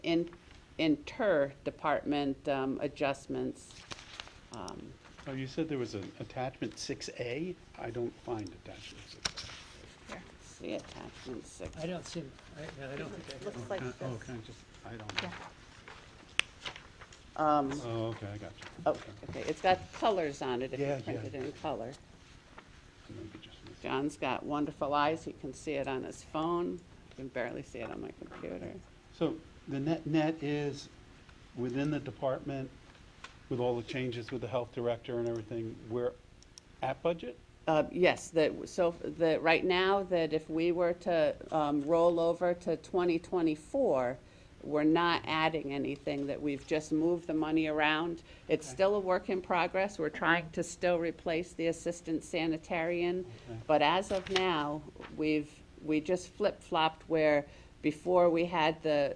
inter-department adjustments. Oh, you said there was an attachment 6A? I don't find attachment 6A. Here, See attachment 6. I don't see, I don't think I have. looks like this. Oh, can I just, I don't know. Oh, okay, I got you. Oh, okay, it's got colors on it if you Yeah, print yeah. it in color. Maybe just missed it. John's got wonderful eyes, he can see it on his phone. I can barely see it on my computer. So the net is within the department, with all the changes with the health director and everything, we're at budget? Yes, right now, that if we were to roll over to 2024, we're not adding anything, that we've just moved the money around. It's Okay. still a work in progress. We're trying to still replace the assistant sanitarian. Okay. But as of now, we just flip-flopped where before we had the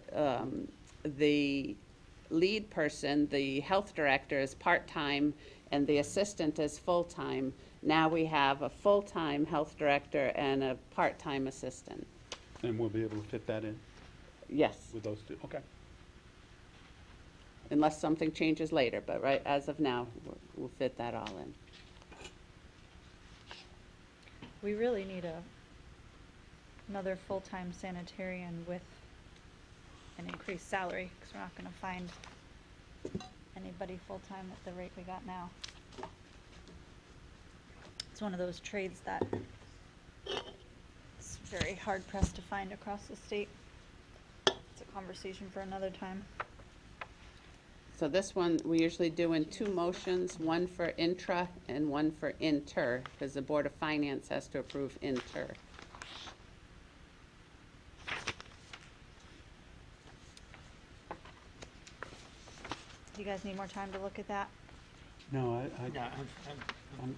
lead person, the health director is part-time and the assistant is full-time. Now we have a full-time health director and a part-time assistant. And we'll be able to fit that in Yes, with those two? Okay. unless something changes later, but right, as of now, we'll fit that all in. We really need another full-time sanitarian with an increased salary, because we're not gonna find anybody full-time at the rate we got now. It's one of those trades that it's very hard pressed to find across the state. It's a conversation for another time. So this one, we usually do in two motions, one for intra and one for inter, because the Board of Finance has to approve inter. Do you guys need more time to look at that? No, No,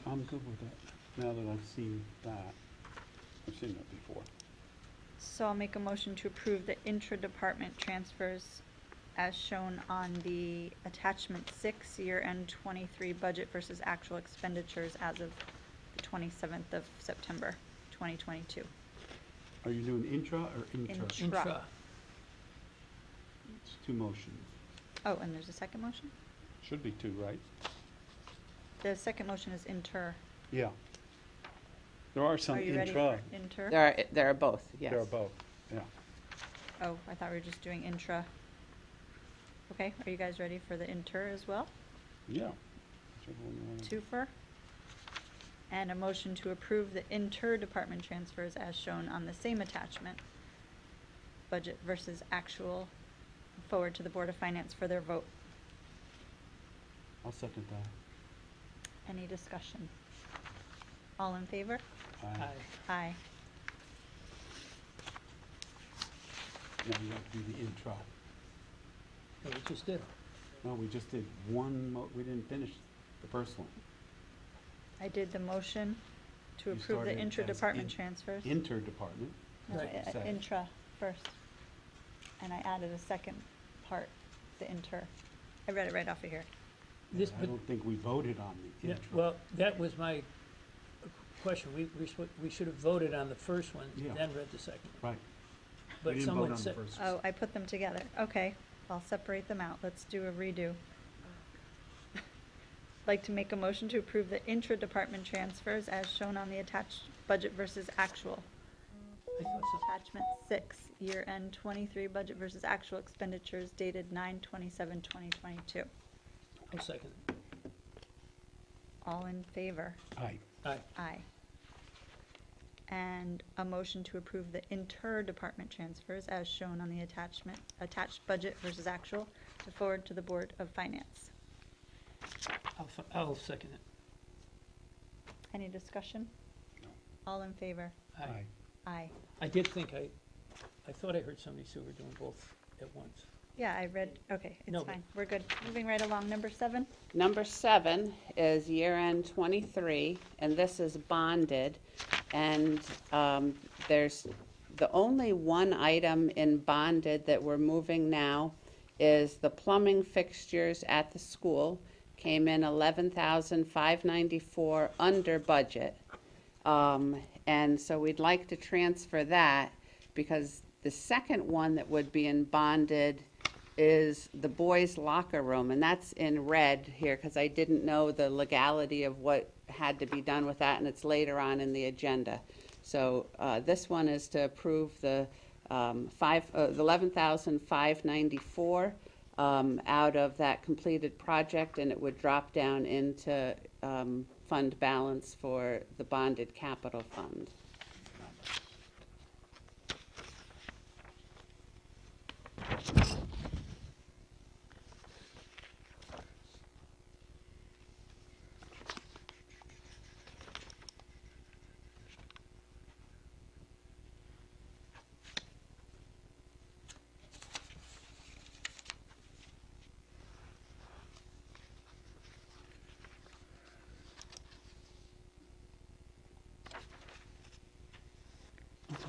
I'm good with that, now that I've seen that. I've seen that before. So I'll make a motion to approve the intra-department transfers as shown on the attachment 6, year-end 23 budget versus actual expenditures as of the 27th of September, 2022. Are you doing intra or inter? Intra. intra. It's two motions. Oh, and there's a second motion? Should be two, right? The second motion is inter. Yeah. There are some Are you ready intra. for inter? There are both, yes. There are both, yeah. Oh, I thought we were just doing intra. Okay, are you guys ready for the inter as well? Yeah. Whichever one you wanna- Two for? And a motion to approve the inter-department transfers as shown on the same attachment. Budget versus actual, forward to the Board of Finance for their vote. I'll second that. Any discussion? All in favor? Aye. Aye. Now you have to do the intra. Oh, we just did. No, we just did one, we didn't finish the first one. I did the motion to You approve started the as intra-department in- transfers. Interdepartment. No, Right. Second. Intra first. And I added a second part, the inter. I read it right off of here. This, I but, don't think we voted on the yeah, intra. well, that was my question. We should have voted on the first one, Yeah. then read the second. Right. But We didn't vote someone on the said, first. Oh, I put them together. Okay, I'll separate them out. Let's do a redo. Like to make a motion to approve the intra-department transfers as shown on the attached budget versus actual. I thought so. Attachment 6, year-end 23 budget versus actual expenditures dated 9/27/2022. I'll second. All in favor? Aye. Aye. Aye. And a motion to approve the inter-department transfers as shown on the attached budget versus actual to forward to the Board of Finance. I'll second it. Any discussion? No. All in favor? Aye. Aye. I did think I thought I heard somebody say we're doing both at once. Yeah, I read, okay, No, it's but- fine. We're good. Moving right along. Number 7. Number 7 is year-end 23, and this is bonded. And there's the only one item in bonded that we're moving now is the plumbing fixtures at the school. Came in $11,594 under budget. And so we'd like to transfer that because the second one that would be in bonded is the boys' locker room, and that's in red here because I didn't know the legality of what had to be done with that, and it's later on in the agenda. So this one is to approve the $11,594 out of that completed project, and it would drop down into fund balance for the bonded capital fund. So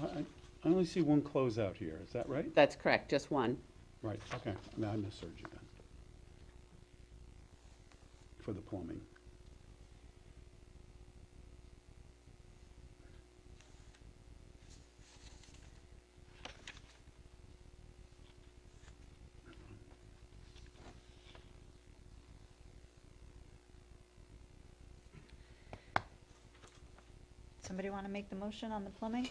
I only see one closeout here, is that right? That's correct, just one. Right, okay, now I misheard you then. For the plumbing. Somebody want to make the motion on the plumbing?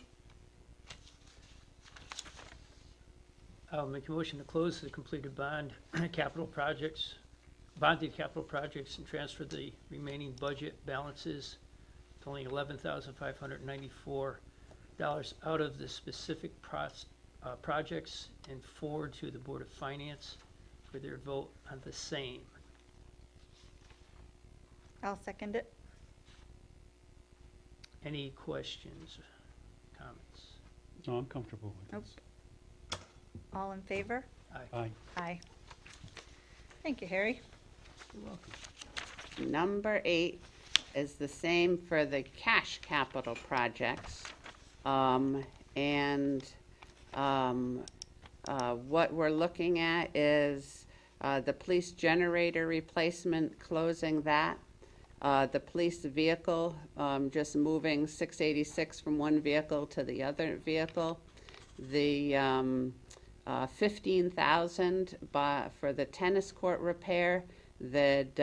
I'll make a motion to close the completed bonded capital projects and transfer the remaining budget balances totaling $11,594 out of the specific projects and forward to the Board of Finance for their vote on the same. I'll second it. Any questions, comments? No, I'm comfortable with Nope. this. All in favor? Aye. Aye. Thank you, Harry. You're welcome. Number 8 is the same for the cash capital projects. What we're looking at is the police generator replacement, closing that. The police vehicle, just moving 686 from one vehicle to the other vehicle. The $15,000 for the tennis court repair that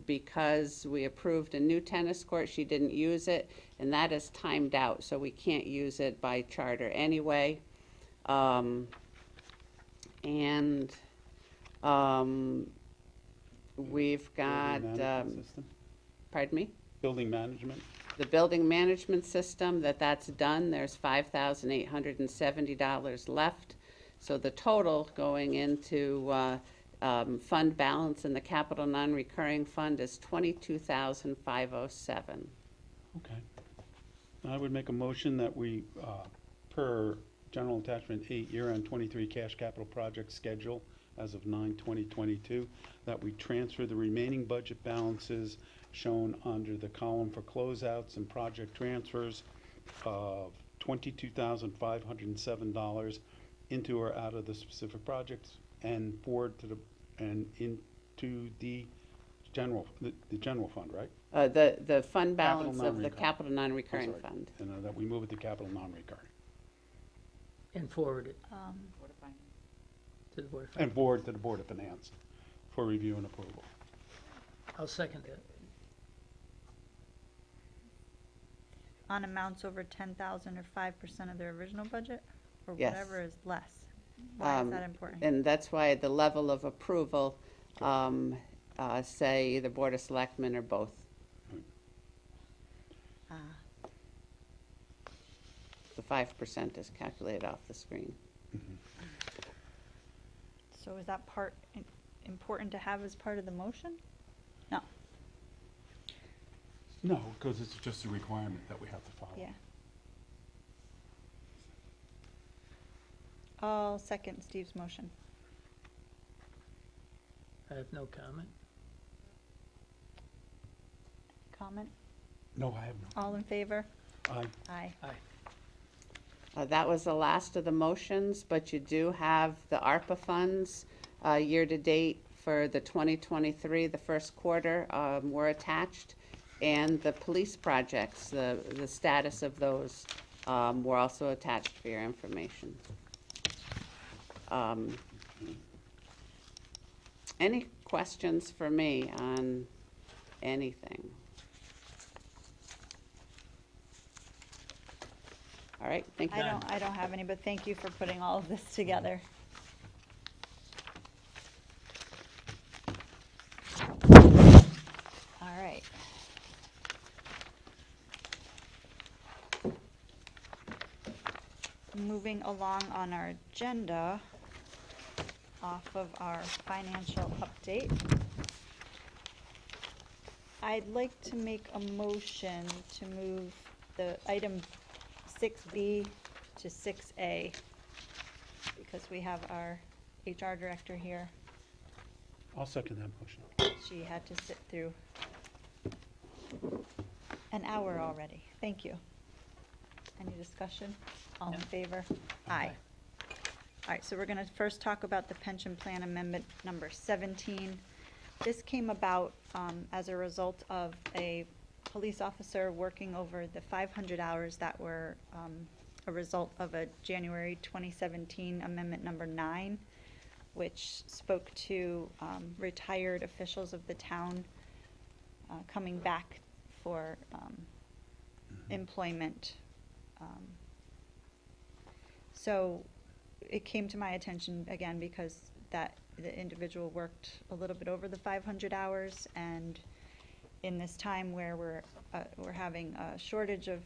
because we approved a new tennis court, she didn't use it, and that is timed out, so we can't use it by charter anyway. We've got, Building management system? pardon me? Building management? The building management system, that's done. There's $5,870 left. So the total going into fund balance in the capital non-recurring fund is $22,507. Okay. I would make a motion that we, per General Attachment 8, year-end 23 cash capital project schedule as of 9/20/22, that we transfer the remaining budget balances shown under the column for closeouts and project transfers of $22,507 into or out of the specific projects and forward to into the general fund, right? The fund Capital balance of the non-recurring. capital non-recurring I'm sorry. fund. And that we move it to capital non-recurring. And forward it Board of Finance. to the Board of And Finance. forward to the Board of Finance for review and approval. I'll second that. On amounts over 10,000 or 5% of their original budget, or Yes. whatever is less. Why is that Um, important? And that's why the level of approval, say the Board of Selectmen or both. Ah, The 5% is calculated off the screen. So is that part important to have as part of the motion? No, No, because it's just a requirement that we have to follow. yeah. I'll second Steve's motion. I have no comment. Comment? No, I have no. All in favor? Aye. Aye. Aye. That was the last of the motions, but you do have the ARPA funds, year-to-date for the 2023, the first quarter, were attached. And the police projects, the status of those, were also attached for your information. Any questions for me on anything? All right, thank you. I don't have any, but thank you for putting all of this together. All right. Moving along on our agenda, off of our financial update, I'd like to make a motion to move the item 6B to 6A, because we have our HR director here. I'll second that motion. She had to sit through an hour already. Thank you. Any discussion? All in No. favor? Aye. All right, so we're gonna first talk about the pension plan amendment number 17. This came about as a result of a police officer working over the 500 hours that were a result of a January 2017 amendment number 9, which spoke to retired officials of the town coming back for employment. So it came to my attention again because the individual worked a little bit over the 500 hours, and in this time where we're having a shortage of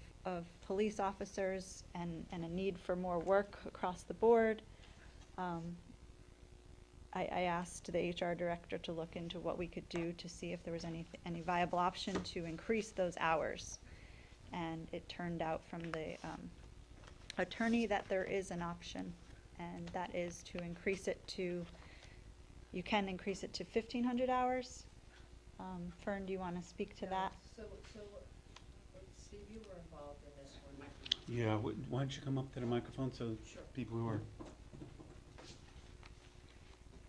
police officers and a need for more work across the board, I asked the HR director to look into what we could do to see if there was any viable option to increase those hours. And it turned out from the attorney that there is an option, and that is to increase it to, you can increase it to 1,500 hours. Fern, do you want to speak to that? So, Steve, you were involved in this one. Yeah, why don't you come up to the microphone so Sure. people who are,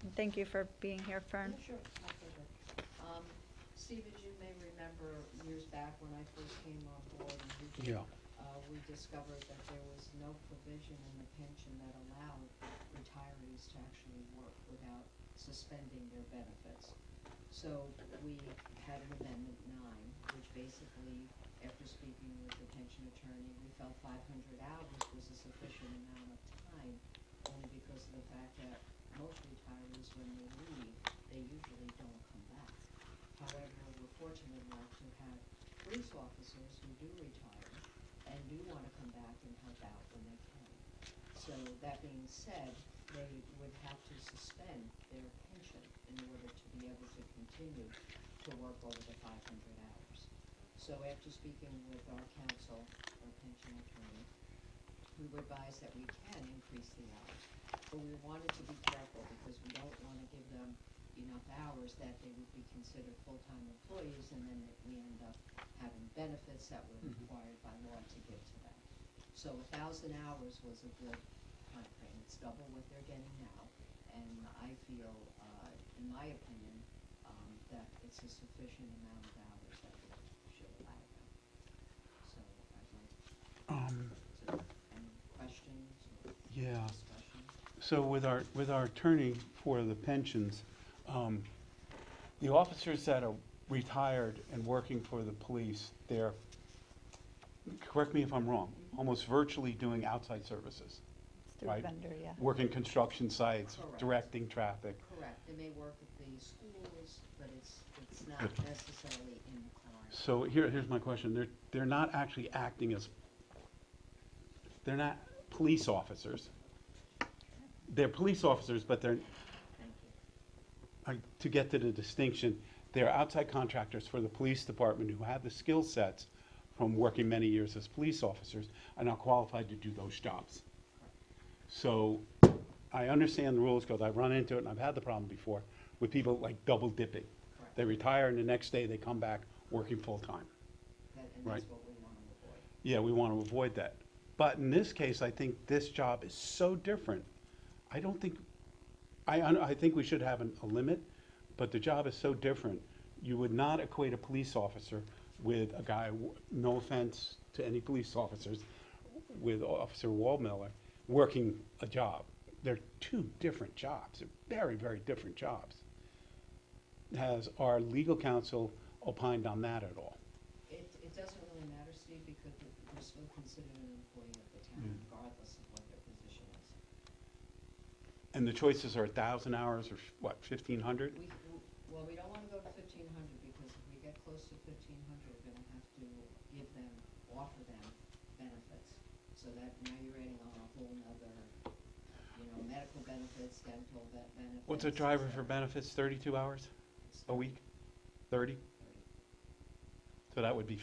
And thank you for being here, Fern. Sure, my pleasure. Steve, as you may remember, years back when I first came on board, yeah. we discovered that there was no provision in the pension that allowed retirees to actually work without suspending their benefits. So we had an amendment 9, which basically, after speaking with the pension attorney, we felt 500 hours was a sufficient amount of time, only because of the fact that most retirees, when they leave, they usually don't come back. However, we're fortunate enough to have police officers who do retire and do want to come back and help out when they can. So that being said, they would have to suspend their pension in order to be able to continue to work over the 500 hours. So after speaking with our counsel, our pension attorney, we were advised that we can increase the hours. But we wanted to be careful because we don't want to give them enough hours that they would be considered full-time employees, and then we end up having benefits that were required by law to give to them. So 1,000 hours was a good time frame. It's double what they're getting now, and I feel, in my opinion, that it's a sufficient amount of hours that we should allow them. So I'd like to, any questions or Yeah. discussion? So with our attorney for the pensions, the officers that are retired and working for the police, they're, correct me if I'm wrong, almost virtually doing outside services, It's through a right? vendor, yeah. Working construction sites, Correct. directing traffic. Correct. They may work at the schools, but it's not Good. necessarily in the client. So here's my question. They're not actually acting as, they're not police officers. They're police officers, but they're to get to the distinction, they're outside contractors for the police department who have the skill sets from working many years as police officers are not qualified to do those jobs. So I understand the rules because I've run into it and I've had the problem before with people like double dipping. They retire and the next day they come back working full-time. And Right. that's what we want to avoid. Yeah, we want to avoid that. But in this case, I think this job is so different. I don't think, I think we should have a limit, but the job is so different. You would not equate a police officer with a guy, no offense to any police officers, with Officer Waldmiller working a job. They're two different jobs. They're very, very different jobs. Has our legal counsel opined on that at all? It doesn't really matter, Steve, because they're still considered an employee of the town regardless of what their position is. And the choices are 1,000 hours or what, 1,500? Well, we don't want to go to 1,500 because if we get close to 1,500, we're going to have to give them, offer them benefits. So that now you're adding on a whole nother, medical benefits, dental benefits. What's a driver for benefits, 32 hours a week? 30? So that would be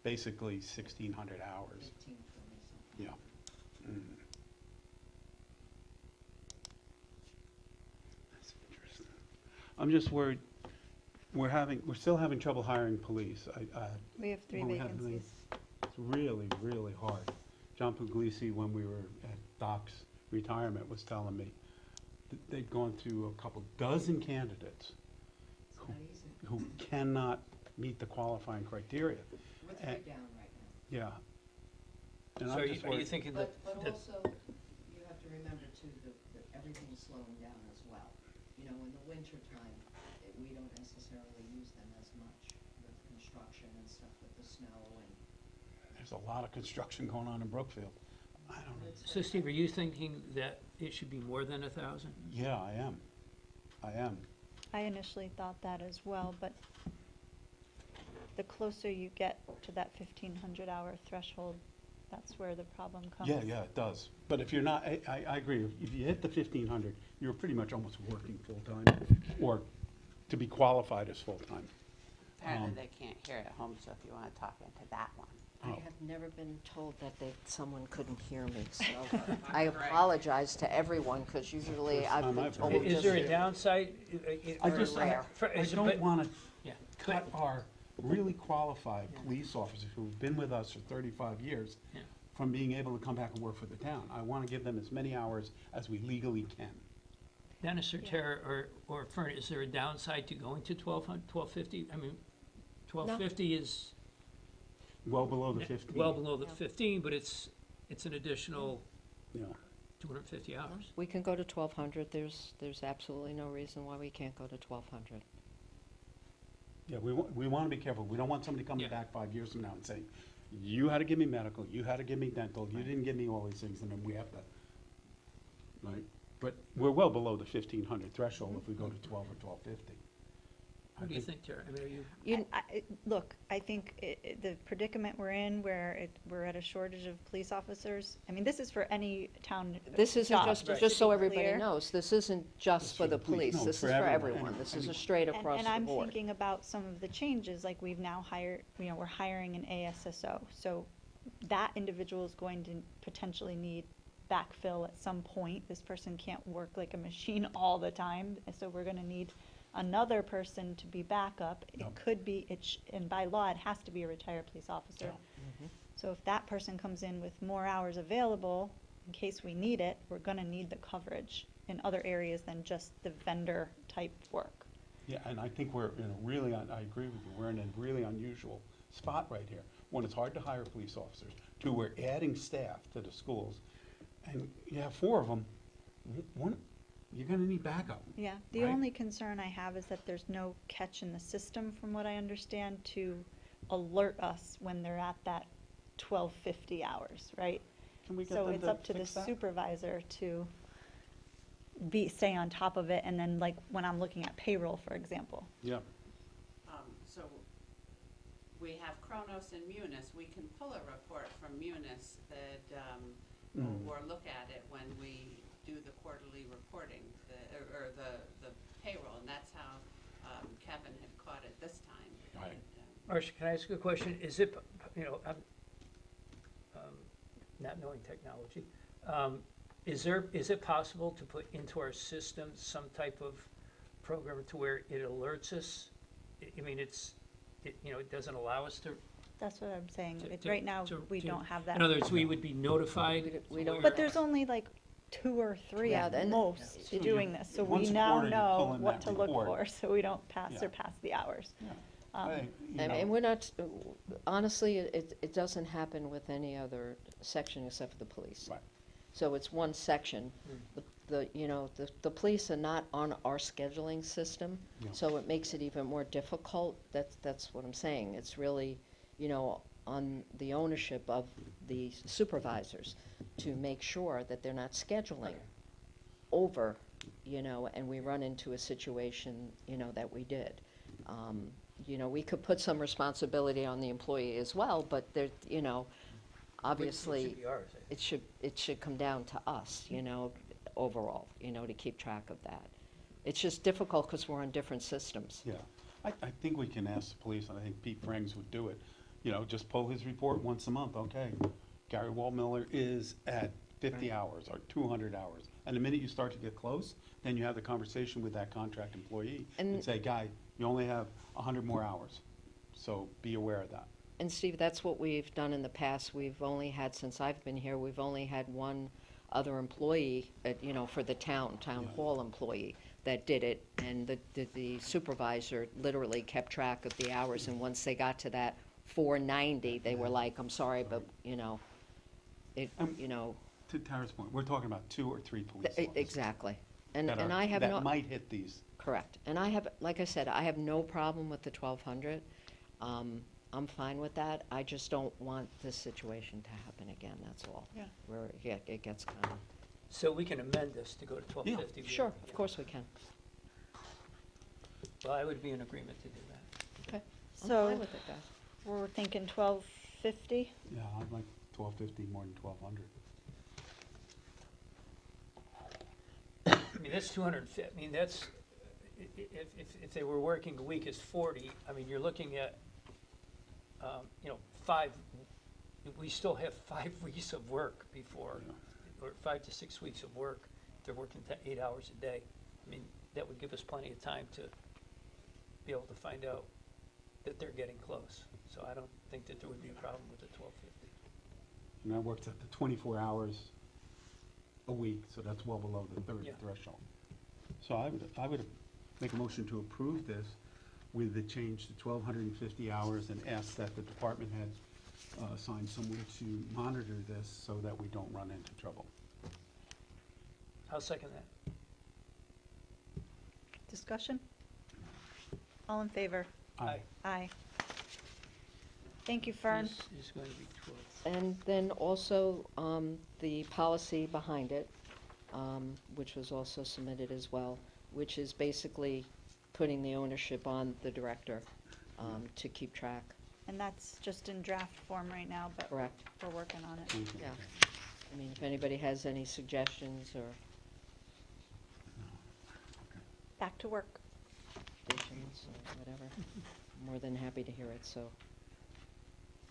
basically 1,600 hours. 15, 20, something. Yeah. That's interesting. I'm just worried, we're still having trouble hiring police. We have 3 Well, we have vacancies. It's really, really hard. John Puglisi, when we were at Doc's retirement, was telling me that they'd gone through a couple dozen candidates It's not easy. who cannot meet the qualifying criteria. We're 3 And- down right now. Yeah. And So I'm are you just are you worried. thinking But that, also, you have to remember too, that everything's slowing down as well. In the winter time, we don't necessarily use them as much with construction and stuff with the snow and. There's a lot of construction going on in Brookfield. I don't know. so Steve, are you thinking that it should be more than 1,000? Yeah, I am. I am. I initially thought that as well, but the closer you get to that 1,500-hour threshold, that's where the problem comes. Yeah, it does. But if you're not, I agree. If you hit the 1,500, you're pretty much almost working full-time or to be qualified as full-time. Apparently they can't hear at home, so if you want to talk into that one. I have never been told that someone couldn't hear me, so I apologize to everyone, because usually First I've time been I've told heard Is just. there a downside? I Very just, rare. I don't want to Yeah. cut our really qualified police officers who've been with us for 35 years Yeah. from being able to come back and work for the town. I want to give them as many hours as we legally can. Dennis or Tara or Fern, is there a downside to going to 1,250? I mean, 1,250 is Well below the 15. well below the 15, but it's an additional Yeah. 250 hours. We can go to 1,200, there's absolutely no reason why we can't go to 1,200. Yeah, we want to be careful. We don't want somebody coming Yeah. back 5 years from now and saying, you had to give me medical, you had to give me dental, you didn't give me all these things, and then we have to, right? But we're well below the 1,500 threshold if we go to 12 or 1,250. What do you think, Tara? I mean, are you? Look, I think the predicament we're in, where we're at a shortage of police officers, I mean, this is for any town This isn't job, just, to just so be everybody clear. knows, this isn't just for the police, No, this it's is for for everyone. everyone. This is Any- a straight And- across And the I'm board. thinking about some of the changes, like we've now hired, we're hiring an ASSO. So that individual is going to potentially need backfill at some point. This person can't work like a machine all the time, so we're gonna need another person to be backup. It Yep. could be, and by law, it has to be a retired police officer. Yeah. So if that person comes in with more hours available, in case we need it, we're gonna need the coverage in other areas than just the vendor type work. Yeah, and I think we're in a really, I agree with you, we're in a really unusual spot right here. One, it's hard to hire police officers. Two, we're adding staff to the schools. And you have 4 of them, one, you're gonna need backup. Yeah, the Right. only concern I have is that there's no catch in the system, from what I understand, to alert us when they're at that 1250 hours, right? Can we get So them it's to up to the fix that? supervisor to stay on top of it, and then like when I'm looking at payroll, for example. Yeah, So we have Kronos and Munis. We can pull a report from Munis that, or look at it when we do the quarterly reporting, or the payroll, and that's how Kevin had caught it this time. Right. And, Marcia, can I ask you a question? Is it, I'm not knowing technology, is it possible to put into our system some type of program to where it alerts us? I mean, it doesn't allow us to. That's what I'm saying. To- It's to- right now, we to- don't have that. In other words, we would be notified. We don't- But there's only like 2 or 3 Yeah, at then- most Yeah. doing this, so Once we a now quarter, you pull know in what that to look report. for, so we don't Yeah. surpass the hours. Yeah. Um, I think, you And know, we're not, honestly, it doesn't happen with any other section except for the police. Right. So it's one section. The police are not on our scheduling system, No. so it makes it even more difficult. That's what I'm saying. It's really, on the ownership of the supervisors to make sure that they're not scheduling over, and we run into a situation, that we did. We could put some responsibility on the employee as well, but there, obviously. It should be ours, I think. It should come down to us, overall, to keep track of that. It's just difficult because we're on different systems. yeah. I think we can ask the police, and I think Pete Franks would do it. Just pull his report once a month, okay. Gary Waldmiller is at 50 hours or 200 hours. And the minute you start to get close, then you have the conversation with that contract employee and And- say, guy, you only have 100 more hours. So be aware of that. And Steve, that's what we've done in the past. We've only had, since I've been here, we've only had one other employee, for the town Yeah. hall employee that did it. And the supervisor literally kept track of the hours. And once they got to that 490, they were like, I'm sorry, but, To Tara's point, we're talking about 2 or 3 police officers. Exactly. And that I have no. that might hit these. Correct. And I have, like I said, I have no problem with the 1,200. I'm fine with that. I just don't want this situation to happen again, that's all. Yeah. Where it gets kind of. So we can amend this to go to 1250. Sure, of course we can. Well, I would be in agreement to do that. Okay. I'm So- fine with it, guys. We're thinking 1250? Yeah, I'd like 1,250 more than 1,200. I mean, that's 250, I mean, that's, if they were working a week is 40, I mean, you're looking at, 5, we still have 5 weeks of work before, or 5 to 6 weeks of work. They're working 8 hours a day. I mean, that would give us plenty of time to be able to find out that they're getting close. So I don't think that there would be a problem with the 1250. And that works at the 24 hours a week, so that's well below the third Yeah. threshold. So I would make a motion to approve this with the change to 1,250 hours and ask that the department head assign someone to monitor this so that we don't run into trouble. I'll second that. Discussion? All in favor? Aye. Aye. Thank you, Fern. This is going to be 12. And then also, the policy behind it, which was also submitted as well, which is basically putting the ownership on the director, to keep track, And that's just in draft form right now, but correct? we're working on it. Thank you. Yeah. I mean, if anybody has any suggestions or Back to work. additions or whatever, more than happy to hear it, so.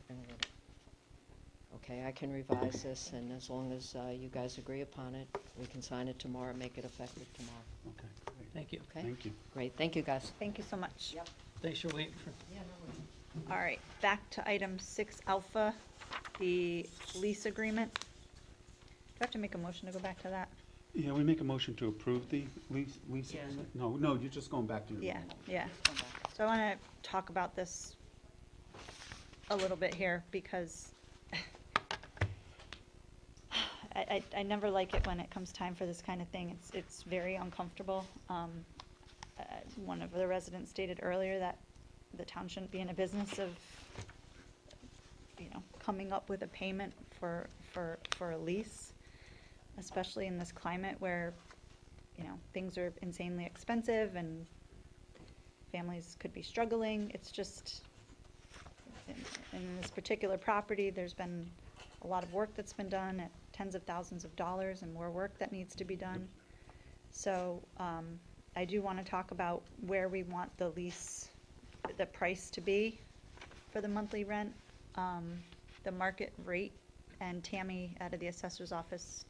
we're gonna let it- Okay, I can revise this, and as long as you guys agree upon it, we can sign it tomorrow, make it effective tomorrow. Okay, great. Thank you. Okay? Thank you. Great, thank you, guys. Thank you so much. Yep. Thanks for waiting for. All right, back to item 6 alpha, the lease agreement. Do I have to make a motion to go back to that? Yeah, we make a motion to approve the lease Yeah. agreement? No, you're just going back to your Yeah, normal. yeah. So I want to talk about this a little bit here because I never like it when it comes time for this kind of thing. It's very uncomfortable. One of the residents stated earlier that the town shouldn't be in a business of, coming up with a payment for a lease, especially in this climate where, things are insanely expensive and families could be struggling. It's just, in this particular property, there's been a lot of work that's been done at tens of thousands of dollars and more work that needs to be done. So, I do want to talk about where we want the lease, the price to be for the monthly rent, the market rate. And Tammy out of the assessor's office,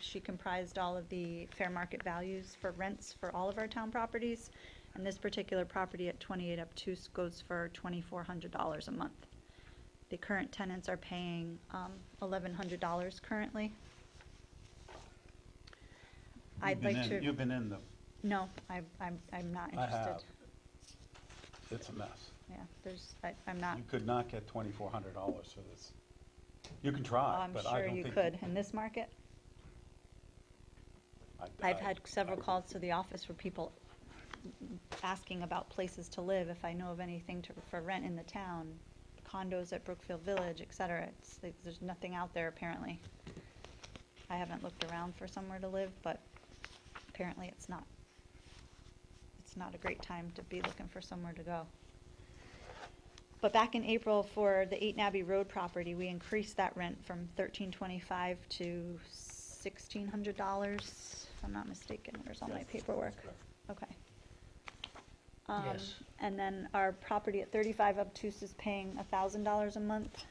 she comprised all of the fair market values for rents for all of our town properties. And this particular property at 28 Obtuse goes for $2,400 a month. The current tenants are paying $1,100 currently. I'd like to. You've been in the, No, I'm not I interested. have. It's a mess. Yeah, I'm not. You could not get $2,400 for this. You can Oh, try, I'm but I sure don't you think. could. In this market, I've had several I- calls to the office for people asking about places to live, if I know of anything for rent in the town, condos at Brookfield Village, et cetera. It's like, there's nothing out there apparently. I haven't looked around for somewhere to live, but apparently it's not a great time to be looking for somewhere to go. But back in April for the 8 Nabby Road property, we increased that rent from $1,325 to $1,600, if I'm not mistaken. Where's all my paperwork? Okay. Yes. And then our property at 35 Obtuse is paying $1,000 a month.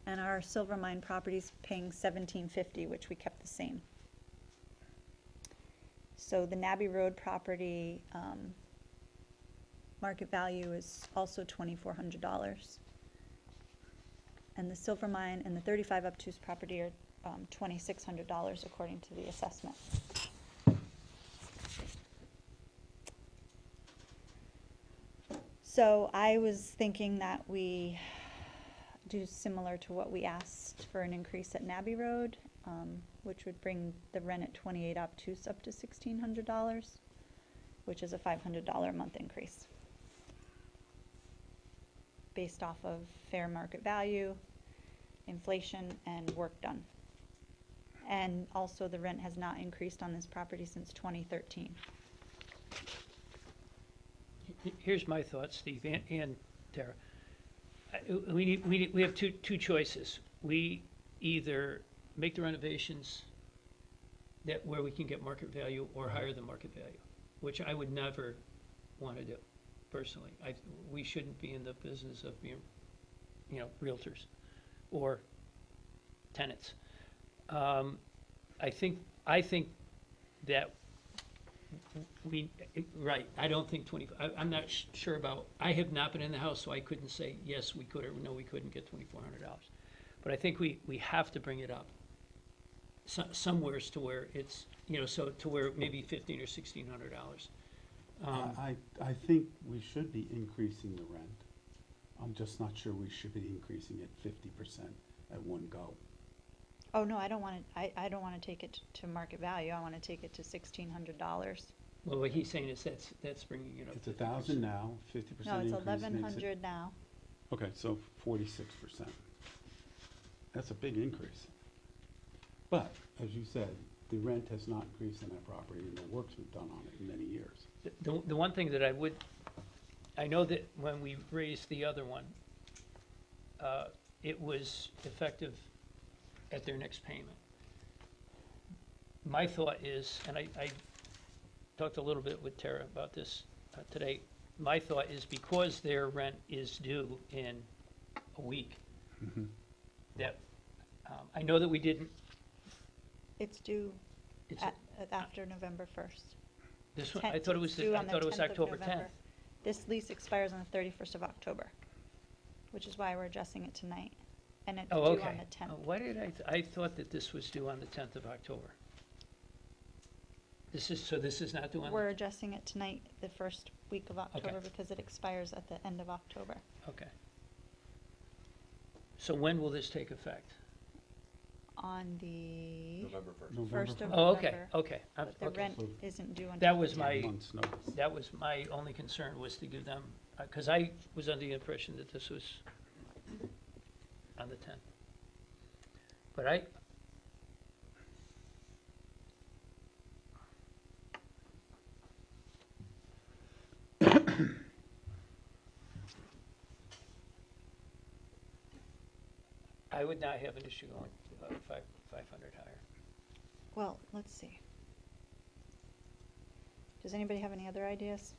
And our Silver Mine property's paying $1,750, which we kept the same. So the Nabby Road property, market value is also $2,400. And the Silver Mine and the 35 Obtuse property are $2,600 according to the assessment. So I was thinking that we do similar to what we asked for an increase at Nabby Road, which would bring the rent at 28 Obtuse up to $1,600, which is a $500 a month increase, based off of fair market value, inflation, and work done. And also the rent has not increased on this property since 2013. Here's my thoughts, Steve and Tara. We have two choices. We either make the renovations where we can get market value or higher than market value, which I would never want to do, personally. We shouldn't be in the business of being, realtors or tenants. I think that right, I don't think I'm not sure about, I have not been in the house, so I couldn't say, yes, we could, or no, we couldn't get $2,400. But I think we have to bring it up somewheres to where it's, so to where maybe $1,500 or $1,600. I think we should be increasing the rent. I'm just not sure we should be increasing it 50% at one go. Oh, no, I don't want to, I don't want to take it to market value. I want to take it to $1,600. Well, what he's saying is that's bringing it up. It's 1,000 now, 50% increase. No, it's makes it- 1,100 now. Okay, so 46%. That's a big increase. But, as you said, the rent has not increased on that property, and the work's been done on it in many years. The one thing that I know that when we raised the other one, it was effective at their next payment. My thought is, and I talked a little bit with Tara about this today, my thought is because their rent is due in a week, that, I know that we didn't, It's due it's, after November 1st. this one, I thought it was, It's due I on the thought it was 10th of October 10th. November. This lease expires on the 31st of October, which is why we're addressing it tonight. And it's due Oh, on okay. the 10th. Why did I thought that this was due on the 10th of October. This is not due on, We're adjusting it tonight, the first week of October, because it expires at the end of October. okay. So when will this take effect? On the November 1st. November 1st of Oh, okay, November. okay. But the Okay. rent So isn't due until. That was the my- 10th. Month's notice. That was my only concern, was to give them, because I was under the impression that this was on the 10th. But I would not have an issue going 500 higher. Well, let's see. Does anybody have any other ideas?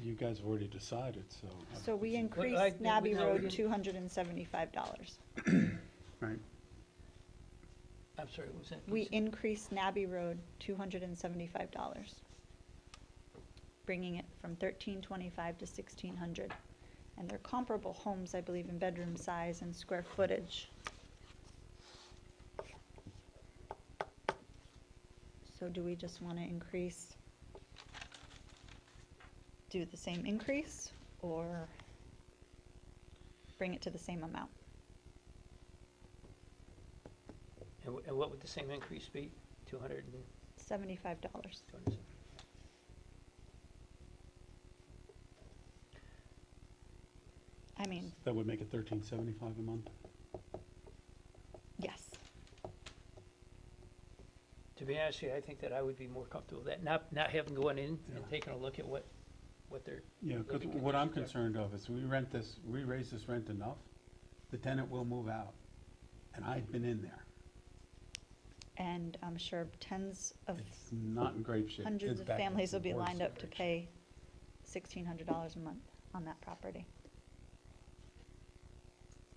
You guys have already decided, so. So we I- increased Nabby no, we Road didn't- $275. Right, I'm sorry, what was that? We Lisa? increased Nabby Road $275, bringing it from 1,325 to 1,600. And they're comparable homes, I believe, in bedroom size and square footage. So do we just want to do the same increase, or bring it to the same amount? And what would the same increase be? 200 and $75. 200? I mean, that would make it $13.75 a month. yes. To be honest with you, I think that I would be more comfortable with that, not having gone in and Yeah. taking a look at what they're. Yeah, because living what I'm conditions concerned of is we raise this rent enough, the tenant will move out. And I've been in there. And I'm sure tens of, It's not in great shape. hundreds It's of bad. families will It's be worse lined up to situation. pay $1,600 a month on that property.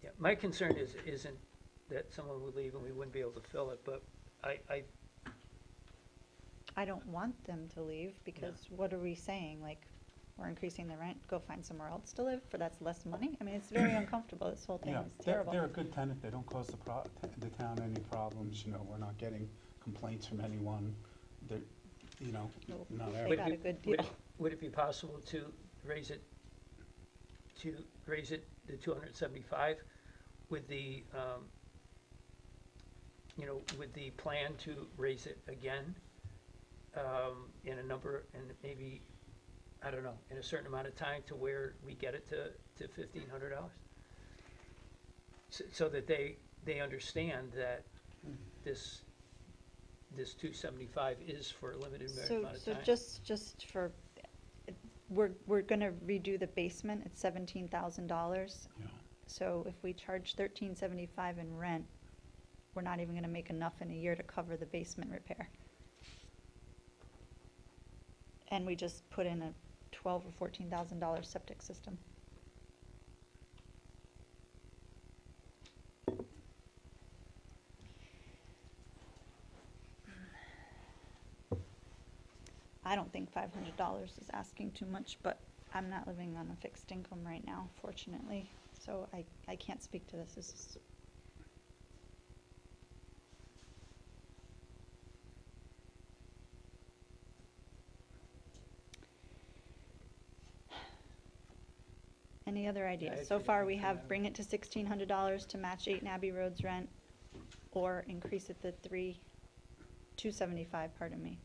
Yeah, my concern isn't that someone would leave and we wouldn't be able to fill it, but I I don't want them to leave, because what are we saying? Like, we're increasing the rent, go find somewhere else to live for that's less money? I mean, it's very uncomfortable, this whole thing Yeah, is they're terrible. a good tenant, they don't cause the town any problems, you know, we're not getting complaints from anyone. They're, you know, Nope. not They every. got a good would deal. it- Would it be possible to raise it to 275 with the, with the plan to raise it again in a number, and maybe, I don't know, in a certain amount of time to where we get it to $1,500? So that they understand that this 275 is for a limited amount of So time. just for, we're gonna redo the basement, it's $17,000. Yeah. So if we charge $13.75 in rent, we're not even gonna make enough in a year to cover the basement repair. And we just put in a $12,000 or $14,000 septic system. I don't think $500 is asking too much, but I'm not living on a fixed income right now, fortunately, so I can't speak to this. This is, any other ideas? I So agree. far, we have bring it to $1,600 to match 8 Nabby Road's rent, or increase it to $275, pardon me,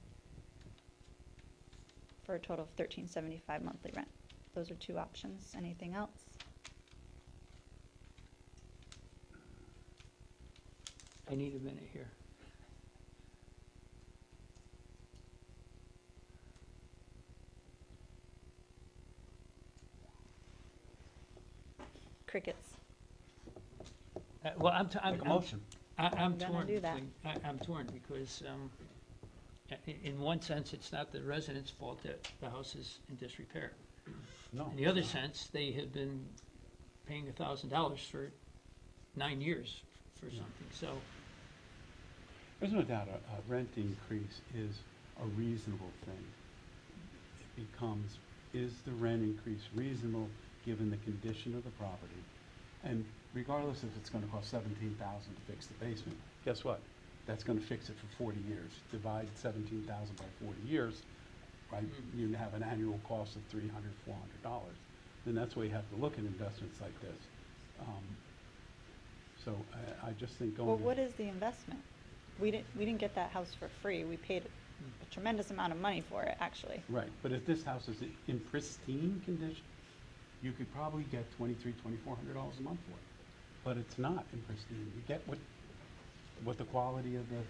for a total of $13.75 monthly rent. Those are two options. Anything else? I need a minute here. Crickets. Well, I'm Make a motion. I'm Gonna torn. do that. I'm torn because, in one sense, it's not the residents' fault that the house is in disrepair. No. In the other sense, they have been paying $1,000 for 9 years for something, so. There's no doubt a rent increase is a reasonable thing. It becomes, is the rent increase reasonable given the condition of the property? And regardless if it's gonna cost $17,000 to fix the basement, guess what? That's gonna fix it for 40 years. Divide 17,000 by 40 years, right? You have an annual cost of $300, $400. Then that's why you have to look at investments like this. So I just think going. Well, what is the investment? We didn't get that house for free. We paid a tremendous amount of money for it, actually. Right, but if this house is in pristine condition, you could probably get $2,300, $2,400 a month for it. But it's not in pristine. You get what the quality of the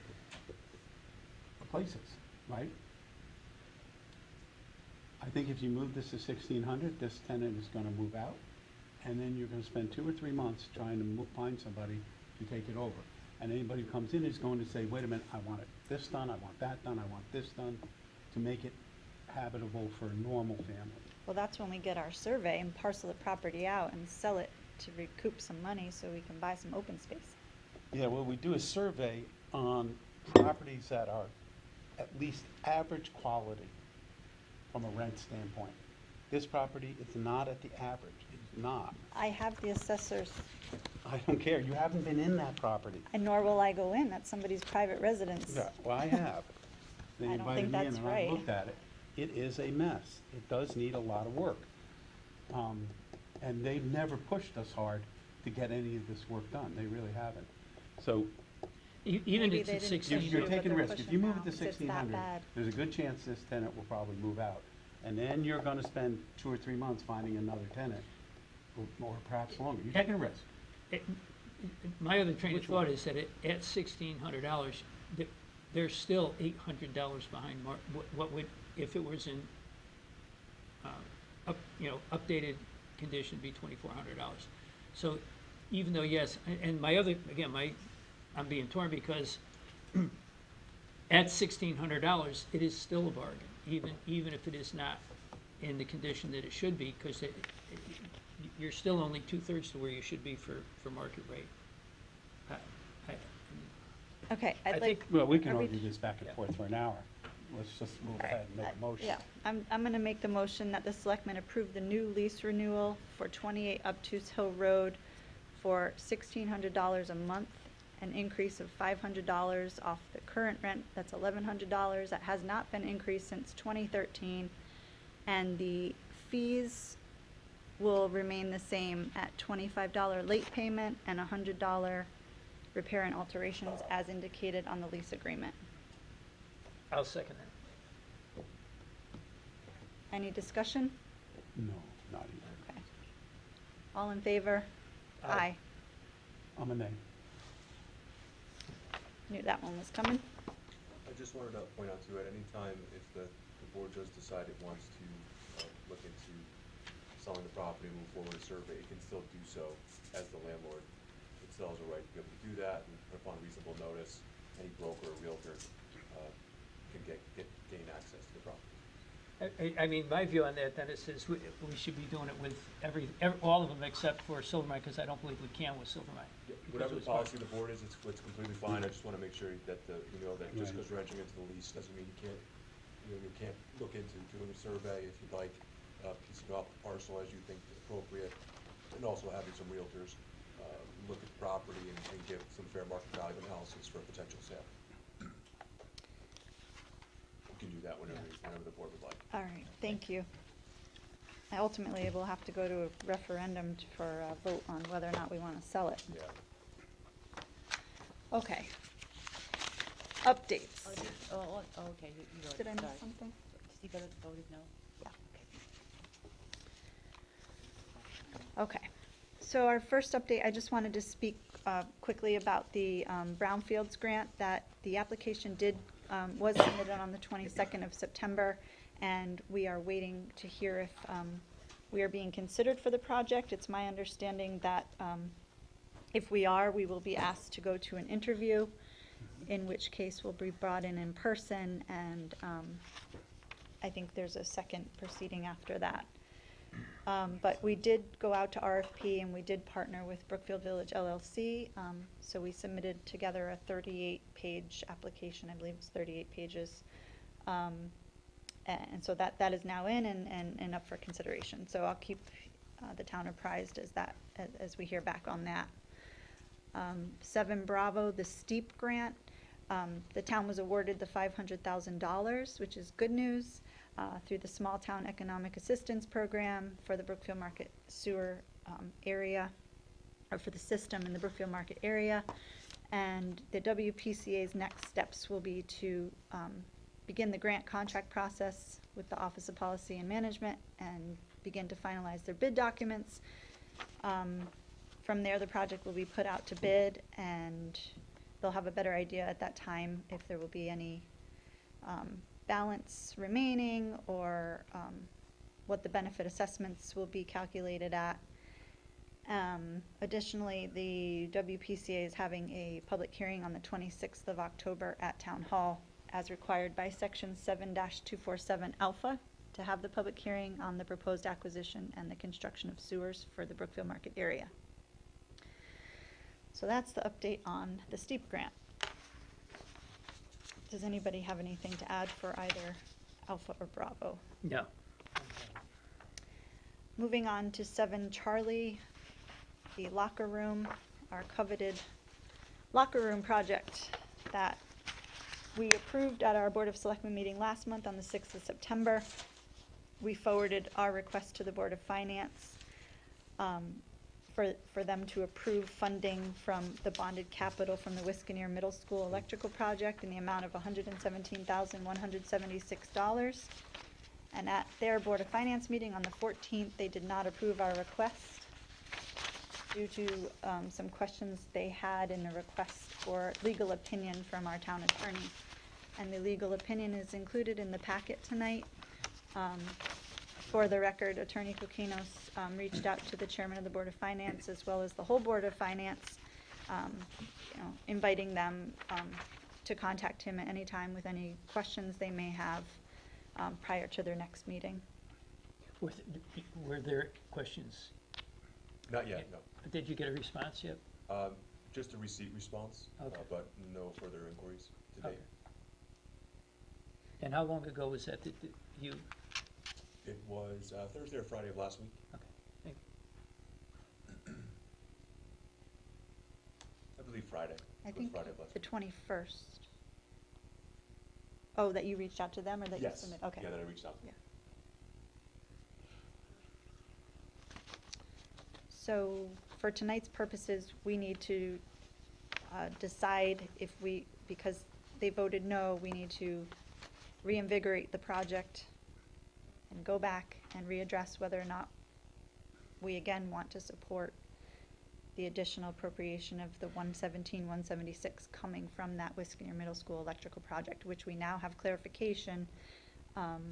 place is, right? I think if you move this to 1,600, this tenant is gonna move out, and then you're gonna spend 2 or 3 months trying to find somebody to take it over. And anybody who comes in is going to say, wait a minute, I want it this done, I want that done, I want this done, to make it habitable for a normal family. Well, that's when we get our survey and parcel the property out and sell it to recoup some money so we can buy some open space. Yeah, well, we do a survey on properties that are at least average quality from a rent standpoint. This property is not at the average, it's not. I have the assessors, I don't care, you haven't been in that property. and nor will I go in, that's somebody's private residence. Yeah, well, I have. They I don't invited think me in that's and I right. looked at it. It is a mess. It does need a lot of work. And they've never pushed us hard to get any of this work done. They really haven't. So Even Maybe if they it's didn't 16, push you're but taking they're risk. If pushing you move now it to 'cause it's that 1,600, bad. there's a good chance this tenant will probably move out. And then you're gonna spend 2 or 3 months finding another tenant, or perhaps longer. You're taking a risk. my other train of Which one? thought is that at $1,600, they're still $800 behind what would, if it was in, updated condition, be $2,400. So even though, yes, and my other, again, I'm being torn because at $1,600, it is still a bargain, even if it is not in the condition that it should be, because you're still only 2/3 to where you should be for market rate. Okay, I I'd think- like. Well, we can are argue this back and forth for an hour. Let's just move ahead and make a motion. Yeah, I'm gonna make the motion that the selectmen approve the new lease renewal for 28 Obtuse Hill Road for $1,600 a month, an increase of $500 off the current rent, that's $1,100. That has not been increased since 2013. And the fees will remain the same at $25 late payment and $100 repair and alterations as indicated on the lease agreement. I'll second that. Any discussion? No, not even. Okay. All in favor? Aye. I'm a nay. Knew that one was coming. I just wanted to point out too, at any time, if the board does decide it wants to look into selling the property, move forward a survey, it can still do so as the landlord. It still has a right to be able to do that, and upon reasonable notice, any broker or realtor can gain access to the property. I mean, my view on that, Dennis, is we should be doing it with all of them except for Silvermine, because I don't believe we can with Silvermine. Whatever the policy of the board is, it's completely fine. I just want to make sure that that just because we're entering into the lease doesn't mean you can't look into doing a survey if you'd like, piecing off the parcel as you think is appropriate, and also having some realtors look at the property and give some fair market value analysis for a potential sale. You can do that whenever the board would like. All right, thank you. Ultimately, it will have to go to a referendum for a vote on whether or not we want to sell it. Yeah. Okay. Updates. Okay, you voted, Did I miss sorry. something? Steve voted no? Yeah. Okay. So our first update, I just wanted to speak quickly about the Brownfields Grant, that the application was submitted on the 22nd of September, and we are waiting to hear if we are being considered for the project. It's my understanding that if we are, we will be asked to go to an interview, in which case we'll be brought in person, and I think there's a second proceeding after that. But we did go out to RFP, and we did partner with Brookfield Village LLC. So we submitted together a 38-page application. I believe it's 38 pages. And so that is now in and up for consideration. So I'll keep the town apprised as we hear back on that. 7 Bravo, the STEEP grant. The town was awarded the $500,000, which is good news, through the Small Town Economic Assistance Program for the Brookfield Market sewer area, or for the system in the Brookfield Market area. And the WPCA's next steps will be to begin the grant contract process with the Office of Policy and Management and begin to finalize their bid documents. From there, the project will be put out to bid, and they'll have a better idea at that time if there will be any balance remaining, or what the benefit assessments will be calculated at. Additionally, the WPCA is having a public hearing on the 26th of October at Town Hall, as required by Section 7-247 Alpha, to have the public hearing on the proposed acquisition and the construction of sewers for the Brookfield Market area. So that's the update on the STEEP grant. Does anybody have anything to add for either Alpha or Bravo? No. Moving on to 7 Charlie, the locker room, our coveted locker room project that we approved at our Board of Selectmen meeting last month on the 6th of September. We forwarded our request to the Board of Finance for them to approve funding from the bonded capital from the Wiskaneer Middle School electrical project in the amount of $117,176. And at their Board of Finance meeting on the 14th, they did not approve our request due to some questions they had in a request for legal opinion from our town attorney. And the legal opinion is included in the packet tonight. For the record, Attorney Kokinos reached out to the chairman of the Board of Finance as well as the whole Board of Finance, inviting them to contact him at any time with any questions they may have prior to their next meeting. Were there questions? Not yet, no. Did you get a response yet? Just a receipt response, Okay. but no further inquiries to date. Okay. And how long ago was that you? It was Thursday or Friday of last week. Okay, thank you. I believe Friday. I It was think Friday of last the week. 21st. Oh, that you reached out to them or that you Yes. submitted? Okay. Yeah, that I reached out. Yeah. So for tonight's purposes, we need to decide if because they voted no, we need to reinvigorate the project and go back and readdress whether or not we again want to support the additional appropriation of the 117,176 coming from that Wiskaneer Middle School electrical project, which we now have clarification.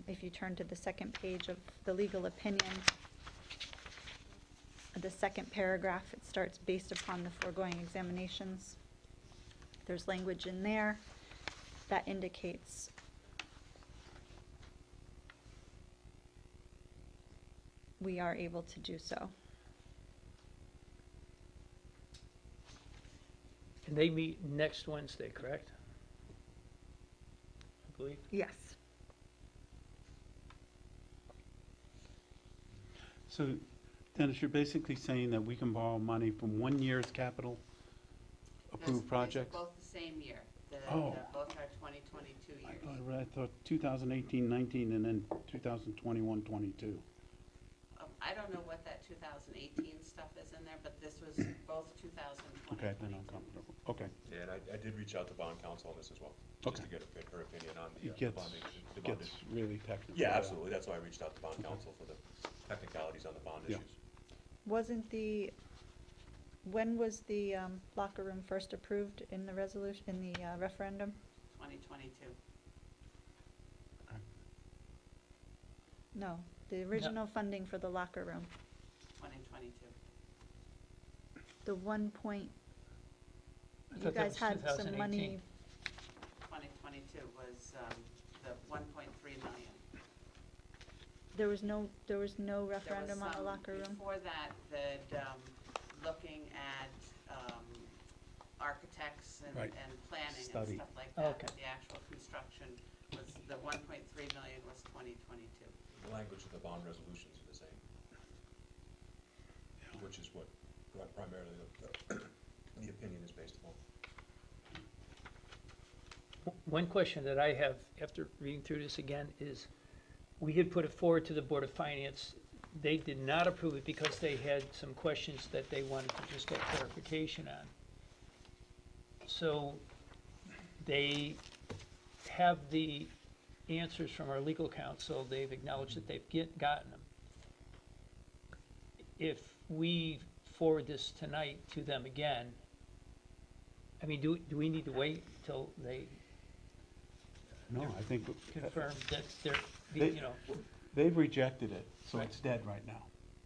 If you turn to the second page of the legal opinion, the second paragraph, it starts based upon the foregoing examinations. There's language in there that indicates we are able to do so. And they meet next Wednesday, correct? I believe. Yes. So, Dennis, you're basically saying that we can borrow money from 1 year's capital approved projects? Both the same year. Oh. Both are 2022 years. I thought 2018, 19, and then 2021, 22. I don't know what that 2018 stuff is in there, but this was both 2020. Okay, then I'm comfortable. Okay. Yeah, and I did reach out to bond counsel on this as well, just to Okay. get her opinion on It the gets, bonding. the it bonding. gets really technical. Yeah, absolutely. That's why I reached out to bond Okay. counsel for the technicalities on the bond Yeah. issues. When was the locker room first approved in the resolution, in the referendum? 2022. No, the original funding for the locker room, 2022. the 1 point, I you thought that guys was had some 2018. money. 2022 was the 1.3 million. There was no There was referendum on the some locker room? Before that, looking at architects and Right. planning Study. and stuff like Oh, that. okay. The actual construction was, the 1.3 million was 2022. The language of the bond resolutions are the same, which is what primarily the opinion is based upon. One question that I have after reading through this again is, we had put it forward to the Board of Finance. They did not approve it because they had some questions that they wanted to just get clarification on. So they have the answers from our legal counsel. They've acknowledged that they've gotten them. If we forward this tonight to them again, I mean, do we need to wait till they No, I think confirm that they're, They- you know? they've rejected it, so Right. it's dead right now.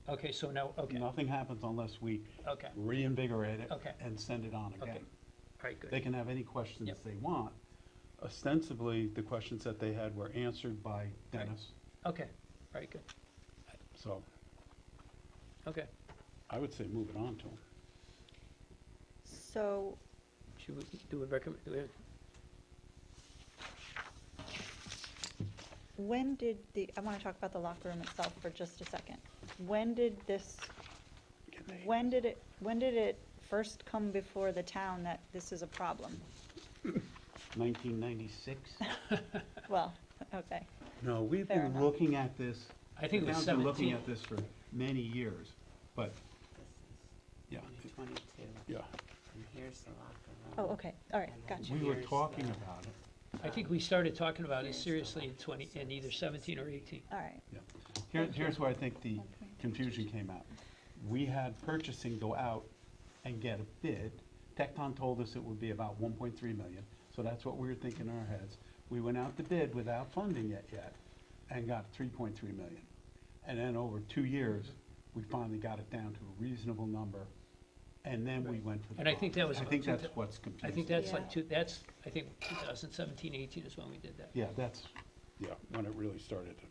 Okay, so now, okay, Nothing happens unless we okay, reinvigorate it Okay. and send it on okay. again. All right, They good. can have any questions Yep. they want. Ostensibly, the questions that they had were answered by Dennis, Okay, all right, good. so Okay. I would say move it on to them. So, Should we do a recommend, do we have- when did I want to talk about the locker room itself for just a second. When did when did it first come before the town that this is a problem? 1996? Well, okay. No, we've Fair been enough. looking at this. I think it was The town's been looking 17. at this for many years, but, yeah, 22, yeah. and here's the locker Oh, room. okay, all right, gotcha. We were Here's talking the- about it. I think we started talking about it seriously in either 17 or 18. All right. Here's where I think the confusion came out. We had purchasing go out and get a bid. Tecton told us it would be about 1.3 million, so that's what we were thinking in our heads. We went out to bid without funding it yet and got 3.3 million. And then over 2 years, we finally got it down to a reasonable number, and then we went for the And I think that was bond. I about think two that's thou- what's I confusing. think that's Yeah. like, I think 2017, 18 is when we did that. Yeah, that's, when it really started to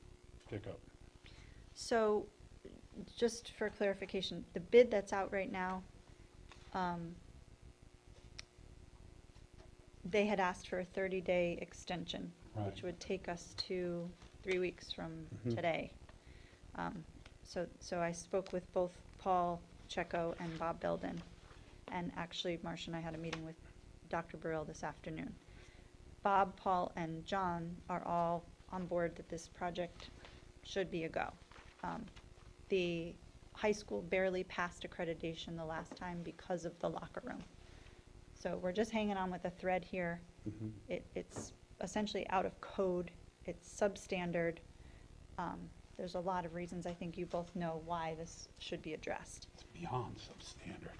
pick up. So, just for clarification, the bid that's out right now, they had asked for a 30-day extension, which Right. would take us to 3 weeks from Mhm. today. So I spoke with both Paul Checo and Bob Belden, and actually, Marcia and I had a meeting with Dr. Burrell this afternoon. Bob, Paul, and John are all on board that this project should be a go. The high school barely passed accreditation the last time because of the locker room. So we're just hanging on with a thread here. Mhm. It's essentially out of code, it's substandard. There's a lot of reasons I think you both know why this should be addressed. It's beyond substandard.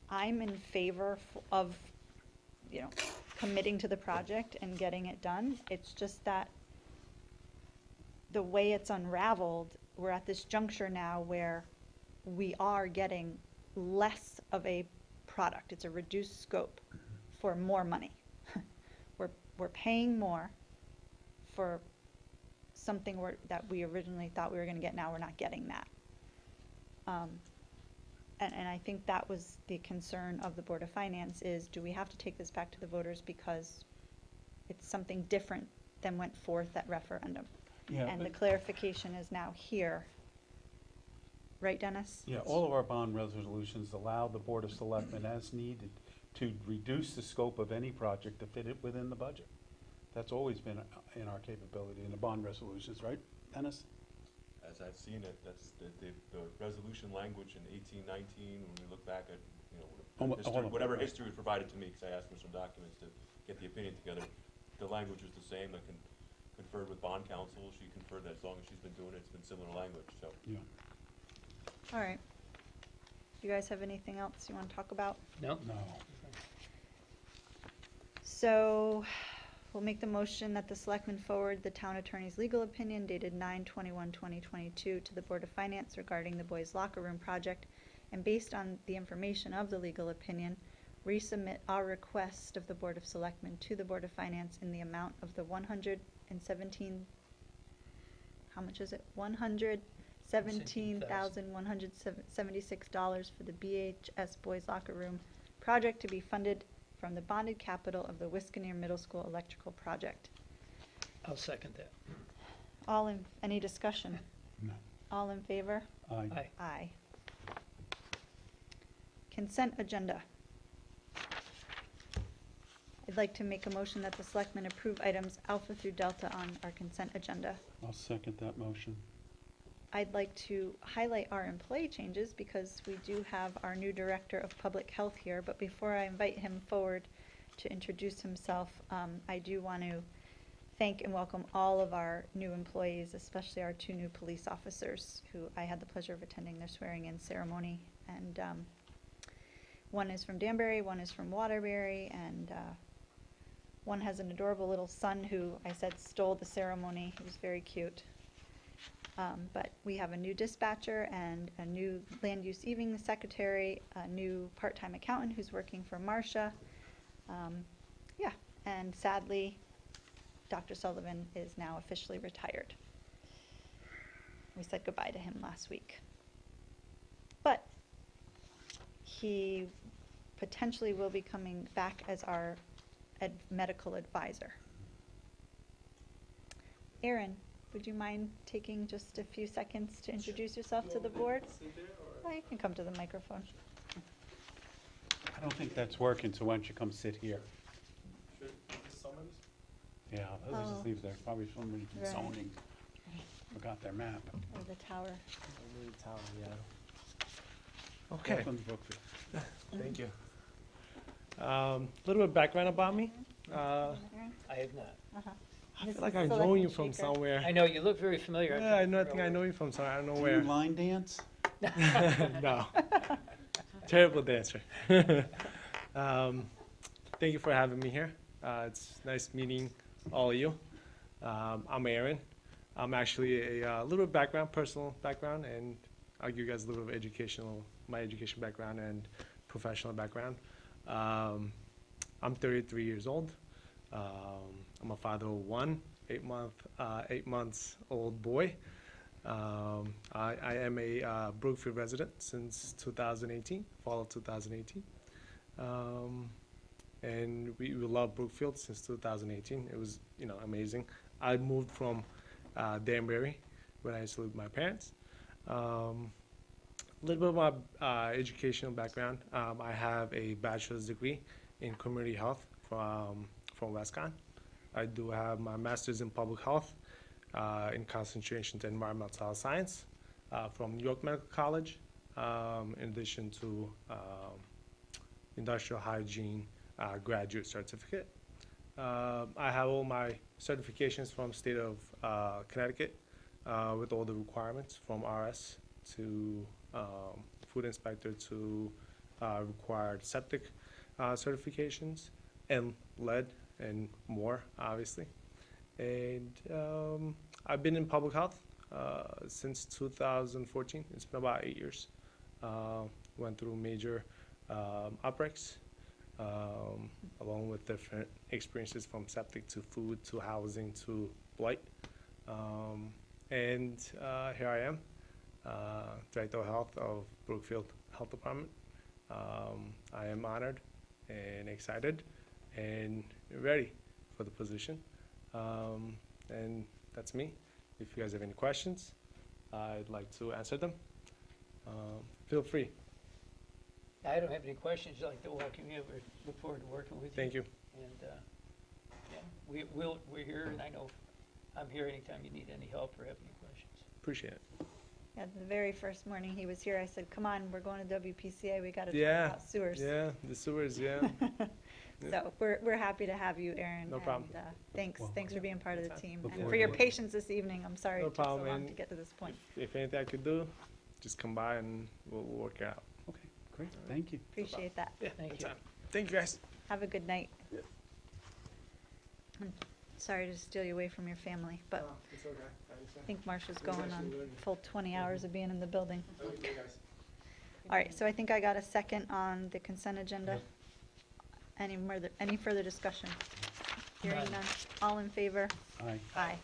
I'm in favor of, committing to the project and getting it done. It's just that the way it's unraveled, we're at this juncture now where we are getting less of a product. It's a reduced scope for more money. We're paying more for something that we originally thought we were gonna get, now we're not getting that. And I think that was the concern of the Board of Finance is, do we have to take this back to the voters because it's something different than went forth at referendum? Yeah, And the but- clarification is now here. Right, Dennis? Yeah, all of our bond resolutions allow the Board of Selectmen as needed to reduce the scope of any project to fit it within the budget. That's always been in our capability in the bond resolutions, right, Dennis? As I've seen it, that's the resolution language in 1819, when we look back at, Hold on. whatever history was provided to me, because I asked for some documents to get the opinion together, the language was the same. I conferred with bond counsel, she conferred that as long as she's been doing it, it's been similar language, so. Yeah. All right. Do you guys have anything else you want to talk about? No? No. So, we'll make the motion that the selectmen forward the town attorney's legal opinion dated 9/21/2022 to the Board of Finance regarding the boys' locker room project, and based on the information of the legal opinion, resubmit our request of the Board of Selectmen to the Board of Finance in the amount of the 117, how much is it? $117,176 for the BHS boys' locker room project to be funded from the bonded capital of the Wiskaneer Middle School electrical project. I'll second that. Any discussion? No. All in favor? Aye. Aye. Aye. Consent agenda. I'd like to make a motion that the selectmen approve items alpha through delta on our consent agenda. I'll second that motion. I'd like to highlight our employee changes because we do have our new Director of Public Health here, but before I invite him forward to introduce himself, I do want to thank and welcome all of our new employees, especially our 2 new police officers who I had the pleasure of attending their swearing-in ceremony. And one is from Danbury, one is from Waterbury, and one has an adorable little son who I said stole the ceremony. He was very cute. But we have a new dispatcher and a new land use evening secretary, a new part-time accountant who's working for Marcia. Yeah, and sadly, Dr. Sullivan is now officially retired. We said goodbye to him last week. But he potentially will be coming back as our medical advisor. Aaron, would you mind taking just a few seconds to introduce yourself to the board? Oh, you can come to the microphone. I don't think that's working, so why don't you come sit here? Yeah, let's Oh. just leave there. Probably somebody from Right. zoning forgot their map. Or the tower. Okay, Welcome to Brookfield. thank you. Little bit of background about me. Aaron? I have not. Uh-huh. I This feel like is I know Selectman you from Shaker. somewhere. I know, you look very familiar. Yeah, I think I know you from somewhere. I don't know Do you where. line dance? No, terrible dancer. Thank you for having me here. It's nice meeting all of you. I'm Aaron. I'm actually a little personal background, and I'll give you guys a little bit of my education background and professional background. I'm 33 years old. I'm a father of one, 8 months old boy. I am a Brookfield resident since 2018, fall of 2018. And we love Brookfield since 2018. It was, amazing. I moved from Danbury when I used to live with my parents. A little bit of my educational background. I have a bachelor's degree in community health from WestCon. I do have my master's in public health in concentration to environmental health science from New York Medical College, in addition to industrial hygiene graduate certificate. I have all my certifications from state of Connecticut with all the requirements from RS to food inspector to required septic certifications and lead and more, obviously. And I've been in public health since 2014. It's been about 8 years. Went through major outbreaks, along with different experiences from septic to food to housing to blight. And here I am, Director of Health of Brookfield Health Department. I am honored and excited and ready for the position. And that's me. If you guys have any questions, I'd like to answer them. Feel free. I don't have any questions. I'd like to welcome you. We look forward to working with you. Thank you. And, yeah, we're here, and I know I'm here anytime you need any help or have any questions. Appreciate it. Yeah, the very first morning he was here, I said, come on, we're going to WPCA, we gotta Yeah, talk about sewers. Yeah, the sewers, yeah. So we're happy to have you, Aaron. No problem. And, thanks for being part of the team. Look And forward for to your it. patience this evening, I'm sorry No it took so problem, long and to get to this point. If anything I could do, just come by and we'll work it out. Okay, great, thank you. Appreciate that. Yeah, Thank you. anytime. Thank you, guys. Have a good night. Yeah. I'm sorry to steal you away from your family, but It's okay. I think Marcia's going on full 20 hours of being in the building. Okay, guys. All right, so I think I got a second on the consent agenda. Any further discussion? Hearing None. none. All in favor? Aye. Aye.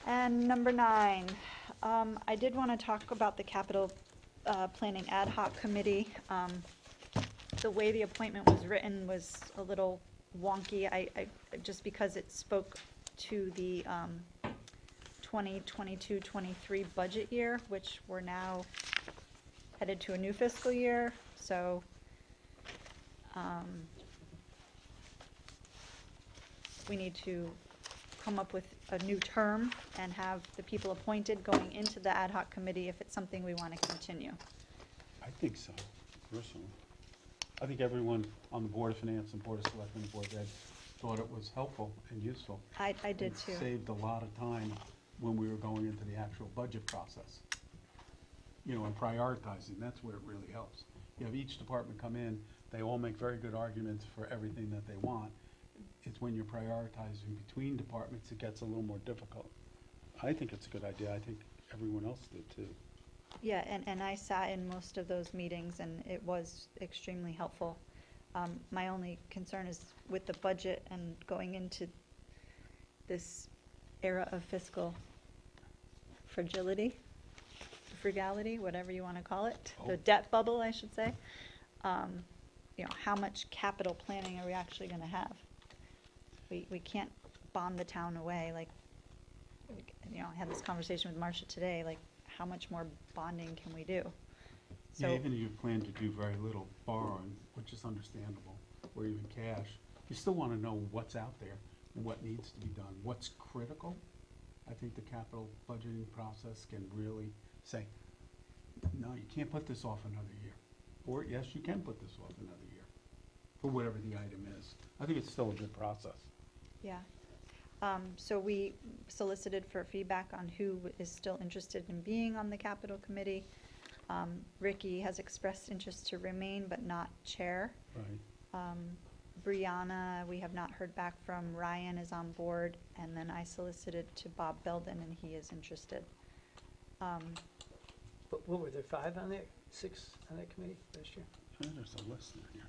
And number 9, I did want to talk about the capital planning ad hoc committee. The way the appointment was written was a little wonky, just because it spoke to the 2022-23 budget year, which we're now headed to a new fiscal year, so we need to come up with a new term and have the people appointed going into the ad hoc committee if it's something we want to continue. I think so, personally. I think everyone on the Board of Finance and Board of Selectmen and Board of Ed thought it was helpful and useful. I did It too. saved a lot of time when we were going into the actual budget process. And prioritizing, that's where it really helps. You have each department come in, they all make very good arguments for everything that they want. It's when you're prioritizing between departments, it gets a little more difficult. I think it's a good idea. I think everyone else did too. Yeah, and I sat in most of those meetings, and it was extremely helpful. My only concern is with the budget and going into this era of fiscal fragility, frugality, whatever you want to call it, the Oh. debt bubble, I should say. You know, how much capital planning are we actually going to have? We can't bond the town away, like, you know, I had this conversation with Marcia today, like, how much more bonding can we do? Yeah, So, even if you plan to do very little borrowing, which is understandable, or even cash, you still want to know what's out there and what needs to be done, what's critical. I think the capital budgeting process can really say, no, you can't put this off another year. Or, yes, you can put this off another year, for whatever the item is. I think it's still a good process. yeah. So we solicited for feedback on who is still interested in being on the capital committee. Ricky has expressed interest to remain, but not chair. Right. Brianna, we have not heard back from. Ryan is on board, and then I solicited to Bob Belden, and he is interested. What were there, 5 on there, 6 on that committee last year? There's a list in here.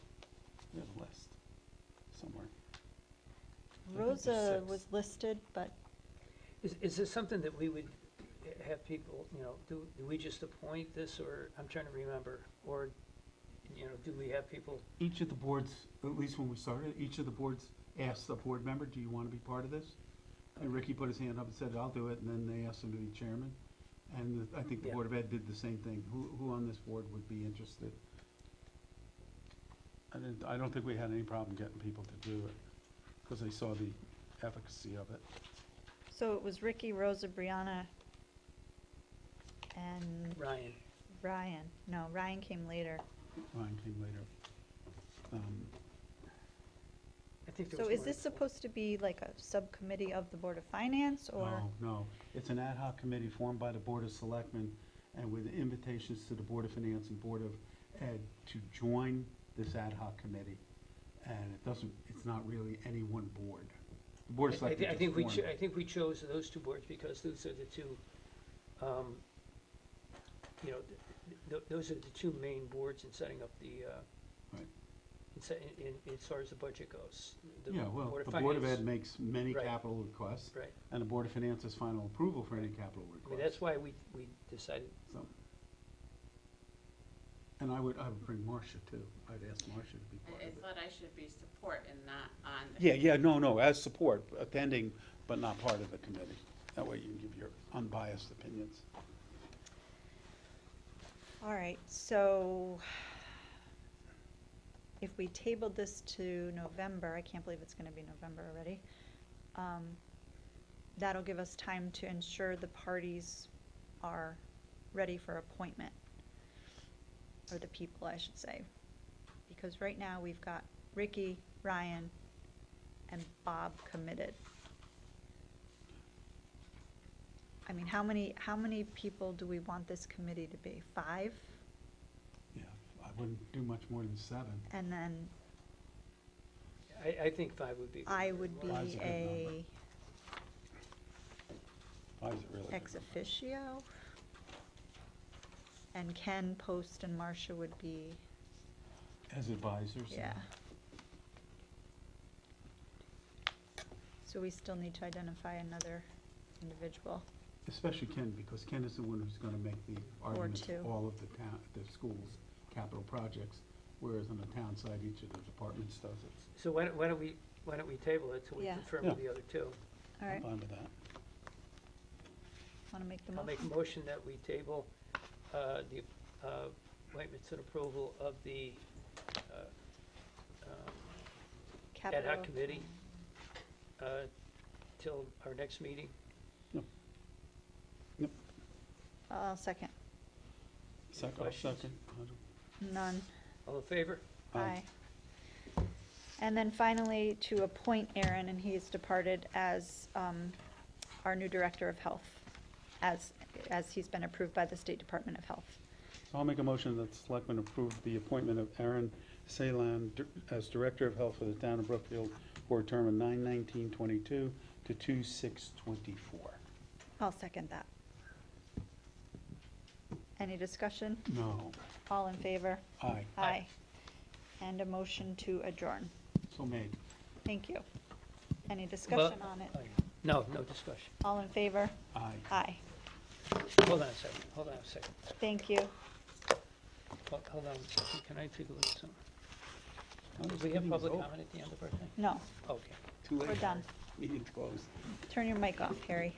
We have a list somewhere. think there's Rosa 6. was listed, but Is this something that we would have people, you know, do we just appoint this, or, I'm trying to remember, or, you know, do we have people? Each of the boards, at least when we started, each of the boards asked a board member, do you want to be part of this? And Ricky put his hand up and said, I'll do it, and then they asked him to be chairman. And I think the Yeah. Board of Ed did the same thing. Who on this board would be interested? I don't think we had any problem getting people to do it, because they saw the efficacy of it. so it was Ricky, Rosa, Brianna, and Ryan. Ryan. No, Ryan came later. Ryan came later. I think there So was is more this than 4. supposed to be like a subcommittee of the Board of Finance, or? No, it's an ad hoc committee formed by the Board of Selectmen and with invitations to the Board of Finance and Board of Ed to join this ad hoc committee. And it's not really any one board. The Board of Selectmen I just think formed it. I think we chose those 2 boards because those are the 2, you know, those are the 2 main boards in setting up the, Right. as far as the budget goes. The Yeah, well, Board of the Board of Finance- Ed makes many Right. capital requests, Right. and the Board of Finance has final approval for any capital I mean, request. that's why we decided, So, and I would bring Marcia too. I'd ask Marcia to be part I of it. thought I should be support and not on. Yeah, no, as support, attending, but not part of the committee. That way you can give your unbiased opinions. All right, so if we tabled this to November, I can't believe it's gonna be November already. That'll give us time to ensure the parties are ready for appointment. Or the people, I should say. Because right now, we've got Ricky, Ryan, and Bob committed. I mean, how many people do we want this committee to be? 5? Yeah, I wouldn't do much more than 7. And then I think 5 would be. I would be Five's a good a number. 5's a really good ex number. officio. And Ken, Post, and Marcia would be, As advisors. yeah. So we still need to identify another individual. Especially Ken, because Ken is the one who's gonna make the arguments for 2. all of the schools' capital projects, whereas on the town side, each of the departments does it. So why don't we table it till we Yeah. confirm Yeah. with the other 2? All right, I'm fine with that. wanna make the I'll make a motion? motion that we table the appointments and approval of the ad hoc Capital- committee till our next meeting. I'll second. I'll second. None. All in favor? Aye. And then finally, to appoint Aaron, and he has departed as our new Director of Health, as he's been approved by the State Department of Health. So I'll make a motion that the Selectmen approve the appointment of Aaron Celan as Director of Health for the town of Brookfield for a term of 9/19/22 to 2/6/24. I'll second that. Any discussion? No. All in favor? Aye. Aye. And a motion to adjourn. So made. Thank you. Any discussion on it? No, no discussion. All in favor? Aye. Aye. Hold on a second, hold on a second. Thank you. Hold on a second, can I take a look at something? Oh, Do we have meeting's public over. comment at the end of our thing? No, Okay. Too late. we're done. Meeting's closed. Turn your mic off, Harry.